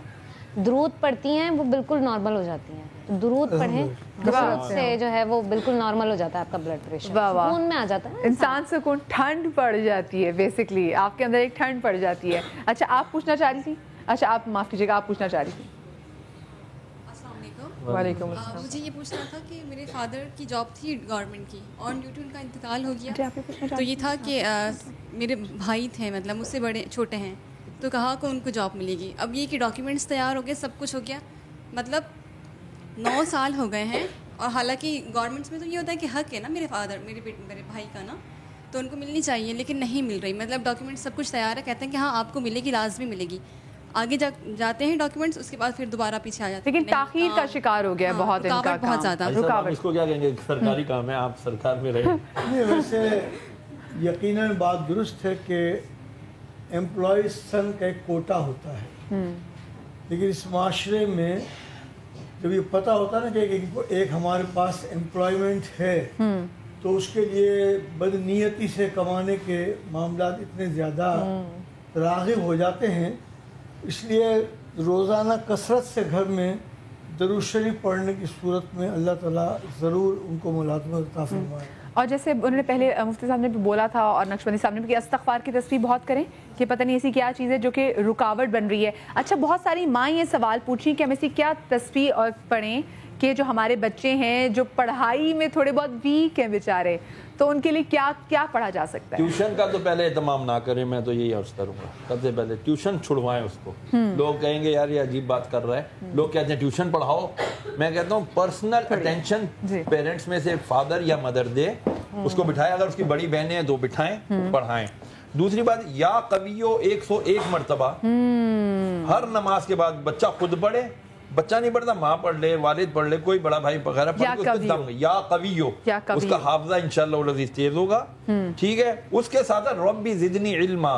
درود پڑھتی ہیں وہ بالکل نارمل ہو جاتی ہیں, تو درود پڑھیں, درود سے جو ہے وہ بالکل نارمل ہو جاتا ہے آپ کا بلڈ پریشر, سکون میں آ جاتا ہے انسان, سکون, ٹھنڈ پڑ جاتی ہے, بیسکلی آپ کے اندر ایک ٹھنڈ پڑ جاتی ہے. اچھا آپ پوچھنا چاہ رہی تھی, اچھا آپ معاف کیجیے گا, آپ پوچھنا چاہ رہی تھی. وعلیکم السلام. مجھے یہ پوچھنا تھا کہ میرے فادر کی جاب تھی گورنمنٹ کی, اور ڈیو ٹو ان کا انتقال ہو گیا, تو یہ تھا کہ میرے بھائی تھے, مطلب مجھ سے بڑے چھوٹے ہیں, تو کہا کہ ان کو جاب ملے گی. اب یہ کہ ڈاکیومنٹس تیار ہو گئے, سب کچھ ہو گیا, مطلب 9 سال ہو گئے ہیں, اور حالانکہ گورنمنٹس میں تو یہ ہوتا ہے کہ حق ہے نا میرے میرے بھائی کا نا, تو ان کو ملنی چاہیے, لیکن نہیں مل رہی. مطلب ڈاکیومنٹس سب کچھ تیار ہے, کہتے ہیں کہ ہاں آپ کو ملے گی, لازمی ملے گی. آگے جاتے ہیں ڈاکیومنٹس, اس کے بعد پھر دوبارہ پیچھے آ جاتے ہیں. لیکن تاخیر کا شکار ہو گیا بہت, ان کا بہت زیادہ رکاوٹ. اس کو کیا کہیں گے, سرکاری کام ہے, آپ سرکار میں رہیں. ویسے یقیناً بات درست ہے کہ امپلائیز سن کا ایک کوٹا ہوتا ہے, لیکن اس معاشرے میں جب یہ پتہ ہوتا ہے نا کہ ایک ہمارے پاس امپلائمنٹ ہے, تو اس کے لیے بد نیتی سے کمانے کے معاملات اتنے زیادہ راغب ہو جاتے ہیں. اس لیے روزانہ کثرت سے گھر میں درود شریف پڑھنے کی صورت میں اللہ تعالیٰ ضرور ان کو ملازمت عطا فرمائے. اور جیسے انہوں نے پہلے مفتی صاحب نے بھی بولا تھا, اور نقشبندی صاحب نے بھی, کہ استغفار کی تسبیح بہت کریں, کہ پتہ نہیں ایسی کیا چیز ہے جو کہ رکاوٹ بن رہی ہے. اچھا بہت ساری ماں یہ سوال پوچھیں کہ ہم ایسی کیا تسبیح اور پڑھیں کہ جو ہمارے بچے ہیں جو پڑھائی میں تھوڑے بہت ویک ہیں بیچارے, تو ان کے لیے کیا پڑھا جا سکتا ہے؟ ٹیوشن کا تو پہلے اہتمام نہ کریں, میں تو یہی عرض کروں گا, سب سے پہلے ٹیوشن چھڑوائیں اس کو. لوگ کہیں گے یار یہ عجیب بات کر رہا ہے, لوگ کہتے ہیں ٹیوشن پڑھاؤ. میں کہتا ہوں پرسنل اٹینشن پیرنٹس میں سے فادر یا مدر دے, اس کو بٹھائے, اگر اس کی بڑی بہنیں ہیں تو بٹھائیں, پڑھائیں. دوسری بات, یا قویو 101 مرتبہ ہر نماز کے بعد بچہ خود پڑھے بچہ نہیں پڑھتا ماں پڑھ لے, والد پڑھ لے, کوئی بڑا بھائی وغیرہ پڑھ لے, اس کے دم یا قویو, اس کا حافظہ انشاءاللہ العزیز تیز ہوگا. ٹھیک ہے, اس کے ساتھ ربی زدنی علما,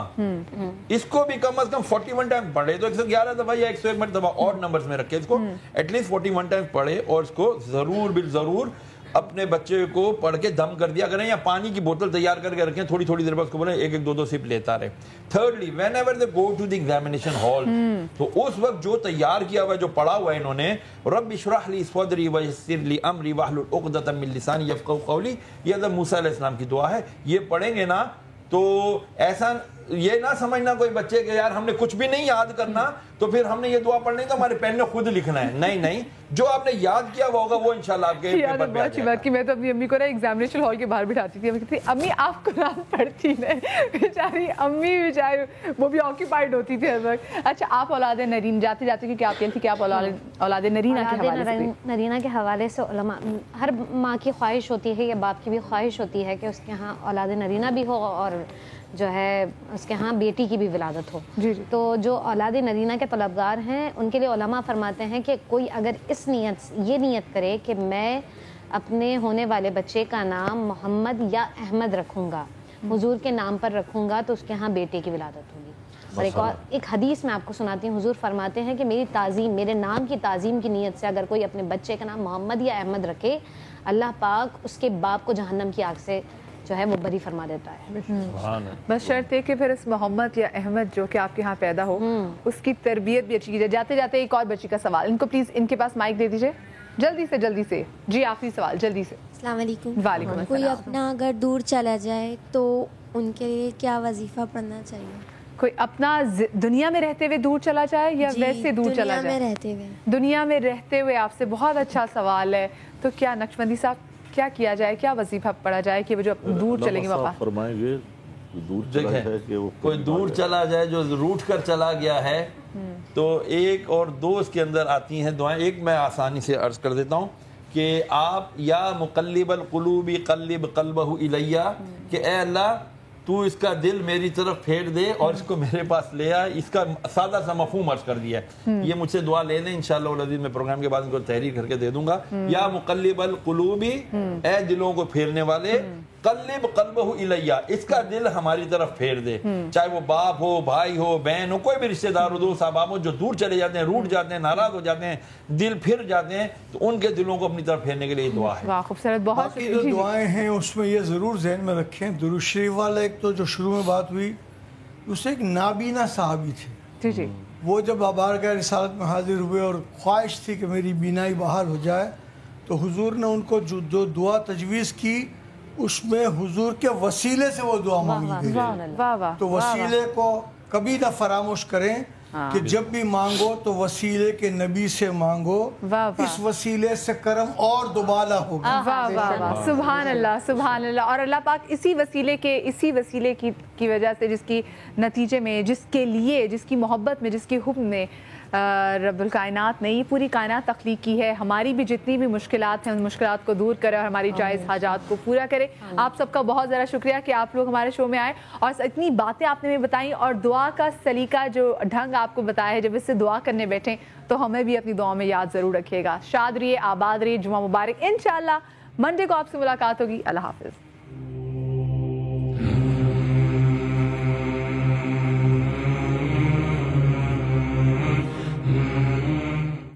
اس کو بھی کم از کم 41 ٹائم پڑھے, تو 111 دفعہ یا 101 مرتبہ اور نمبرز میں رکھے اس کو, ایٹ لیسٹ 41 ٹائم پڑھے, اور اس کو ضرور بالضرور اپنے بچے کو پڑھ کے دم کر دیا کریں, یا پانی کی بوتل تیار کر کے رکھیں, تھوڑی تھوڑی دیر بعد اس کو بولیں ایک ایک 2 سپ لیتا رہے. Thirdly whenever they go to the examination hall, تو اس وقت جو تیار کیا ہوا ہے, جو پڑھا ہوا ہے انہوں نے, رب اشرح لی صدری ویسر لی امری واحلل عقدۃ من لسانی یفقهوا قولی, یہ حضرت موسیٰ علیہ السلام کی دعا ہے. یہ پڑھیں گے نا تو ایسا یہ نہ سمجھنا کوئی بچے کہ یار ہم نے کچھ بھی نہیں یاد کرنا تو پھر ہم نے یہ دعا پڑھنی تو ہمارے پین نے خود لکھنا ہے. نہیں نہیں, جو آپ نے یاد کیا ہوا ہوگا وہ انشاءاللہ آپ کے پیپر پہ آ جائے گا. میں تو اپنی امی کو نا ایگزامینیشن ہال کے باہر بٹھاتی تھی, کہتی امی آپ قرآن پڑھتی نہیں, بیچاری امی بیچاری وہ بھی آکیپائڈ ہوتی تھی ہر وقت. اچھا, آپ اولاد نرین جاتے جاتے کیونکہ آپ کہتی کہ آپ اولاد نرینہ کے حوالے سے علماء, ہر ماں کی خواہش ہوتی ہے یا باپ کی بھی خواہش ہوتی ہے کہ اس کے ہاں اولاد نرینہ بھی ہو اور جو ہے اس کے ہاں بیٹی کی بھی ولادت ہو. تو جو اولاد نرینہ کے طلبگار ہیں ان کے لیے علماء فرماتے ہیں کہ کوئی اگر اس یہ نیت کرے کہ میں اپنے ہونے والے بچے کا نام محمد یا احمد رکھوں گا, حضور کے نام پر رکھوں گا, تو اس کے ہاں بیٹے کی ولادت ہوگی. اور ایک حدیث میں آپ کو سناتی ہوں, حضور فرماتے ہیں کہ میری تعظیم, میرے نام کی تعظیم کی نیت سے اگر کوئی اپنے بچے کا نام محمد یا احمد رکھے, اللہ پاک اس کے باپ کو جہنم کی آگ سے جو ہے وہ بری فرما دیتا ہے. بس شرط ہے کہ پھر اس محمد یا احمد جو کہ آپ کے ہاں پیدا ہو اس کی تربیت بھی اچھی کی جائے. جاتے جاتے ایک اور بچی کا سوال, ان کو پلیز ان کے پاس مائک دے دیجیے جلدی سے. جی آخری سوال جلدی سے. السلام علیکم. وعلیکم السلام. کوئی اپنا اگر دور چلا جائے تو ان کے لیے کیا وظیفہ پڑھنا چاہیے؟ کوئی اپنا دنیا میں رہتے ہوئے دور چلا جائے یا ویسے دور چلا جائے؟ دنیا میں رہتے ہوئے. آپ سے بہت اچھا سوال ہے. تو کیا نقشبندی صاحب کیا کیا جائے, کیا وظیفہ پڑھا جائے کہ وہ جو دور چلیں گے بابا؟ فرمائیں گے کوئی دور چلا جائے جو روٹ کر چلا گیا ہے, تو ایک اور دو اس کے اندر آتی ہیں دعائیں. ایک میں آسانی سے عرض کر دیتا ہوں کہ آپ یا مقلب القلوب قلب قلبہ الیہ, کہ اے اللہ تو اس کا دل میری طرف پھیر دے اور اس کو میرے پاس لے آ. اس کا سادہ سا مفہوم عرض کر دیا ہے. یہ مجھ سے دعا لے لیں انشاءاللہ العزیز, میں پروگرام کے بعد ان کو تحریر کر کے دے دوں گا. یا مقلب القلوب, اے دلوں کو پھیرنے والے, قلب قلبہ الیہ, اس کا دل ہماری طرف پھیر دے. چاہے وہ باپ ہو, بھائی ہو, بہن ہو, کوئی بھی رشتہ دار ہو, دوست احباب ہو جو دور چلے جاتے ہیں, روٹ جاتے ہیں, ناراض ہو جاتے ہیں, دل پھر جاتے ہیں, تو ان کے دلوں کو اپنی طرف پھیرنے کے لیے دعا ہے. خوبصورت. بہت باقی جو دعائیں ہیں اس میں یہ ضرور ذہن میں رکھیں, درود شریف والا ایک تو جو شروع میں بات ہوئی, اس سے ایک نابینا صحابی تھے. جی وہ جب بابارگاہ رسالت میں حاضر ہوئے اور خواہش تھی کہ میری بینائی بحال ہو جائے, تو حضور نے ان کو جو دعا تجویز کی اس میں حضور کے وسیلے سے وہ دعا مانگی گئی. تو وسیلے کو کبھی نہ فراموش کریں کہ جب بھی مانگو تو وسیلے کے نبی سے مانگو, اس وسیلے سے کرم اور دوبالا ہوگا. واہ واہ واہ, سبحان اللہ سبحان اللہ. اور اللہ پاک اسی وسیلے کی وجہ سے, جس کی نتیجے میں, جس کے لیے, جس کی محبت میں, جس کے حکم میں رب الکائنات نے یہ پوری کائنات تخلیق کی ہے, ہماری بھی جتنی بھی مشکلات ہیں ان مشکلات کو دور کرے اور ہماری جائز حاجات کو پورا کرے. آپ سب کا بہت زیادہ شکریہ کہ آپ لوگ ہمارے شو میں آئے اور اتنی باتیں آپ نے ہمیں بتائیں, اور دعا کا سلیقہ جو ڈھنگ آپ کو بتایا ہے, جب اس سے دعا کرنے بیٹھیں تو ہمیں بھی اپنی دعاؤں میں یاد ضرور رکھیے گا. شاد رہیے, آباد رہیے, جمعہ مبارک. انشاءاللہ منڈے کو آپ سے ملاقات ہوگی. اللہ حافظ.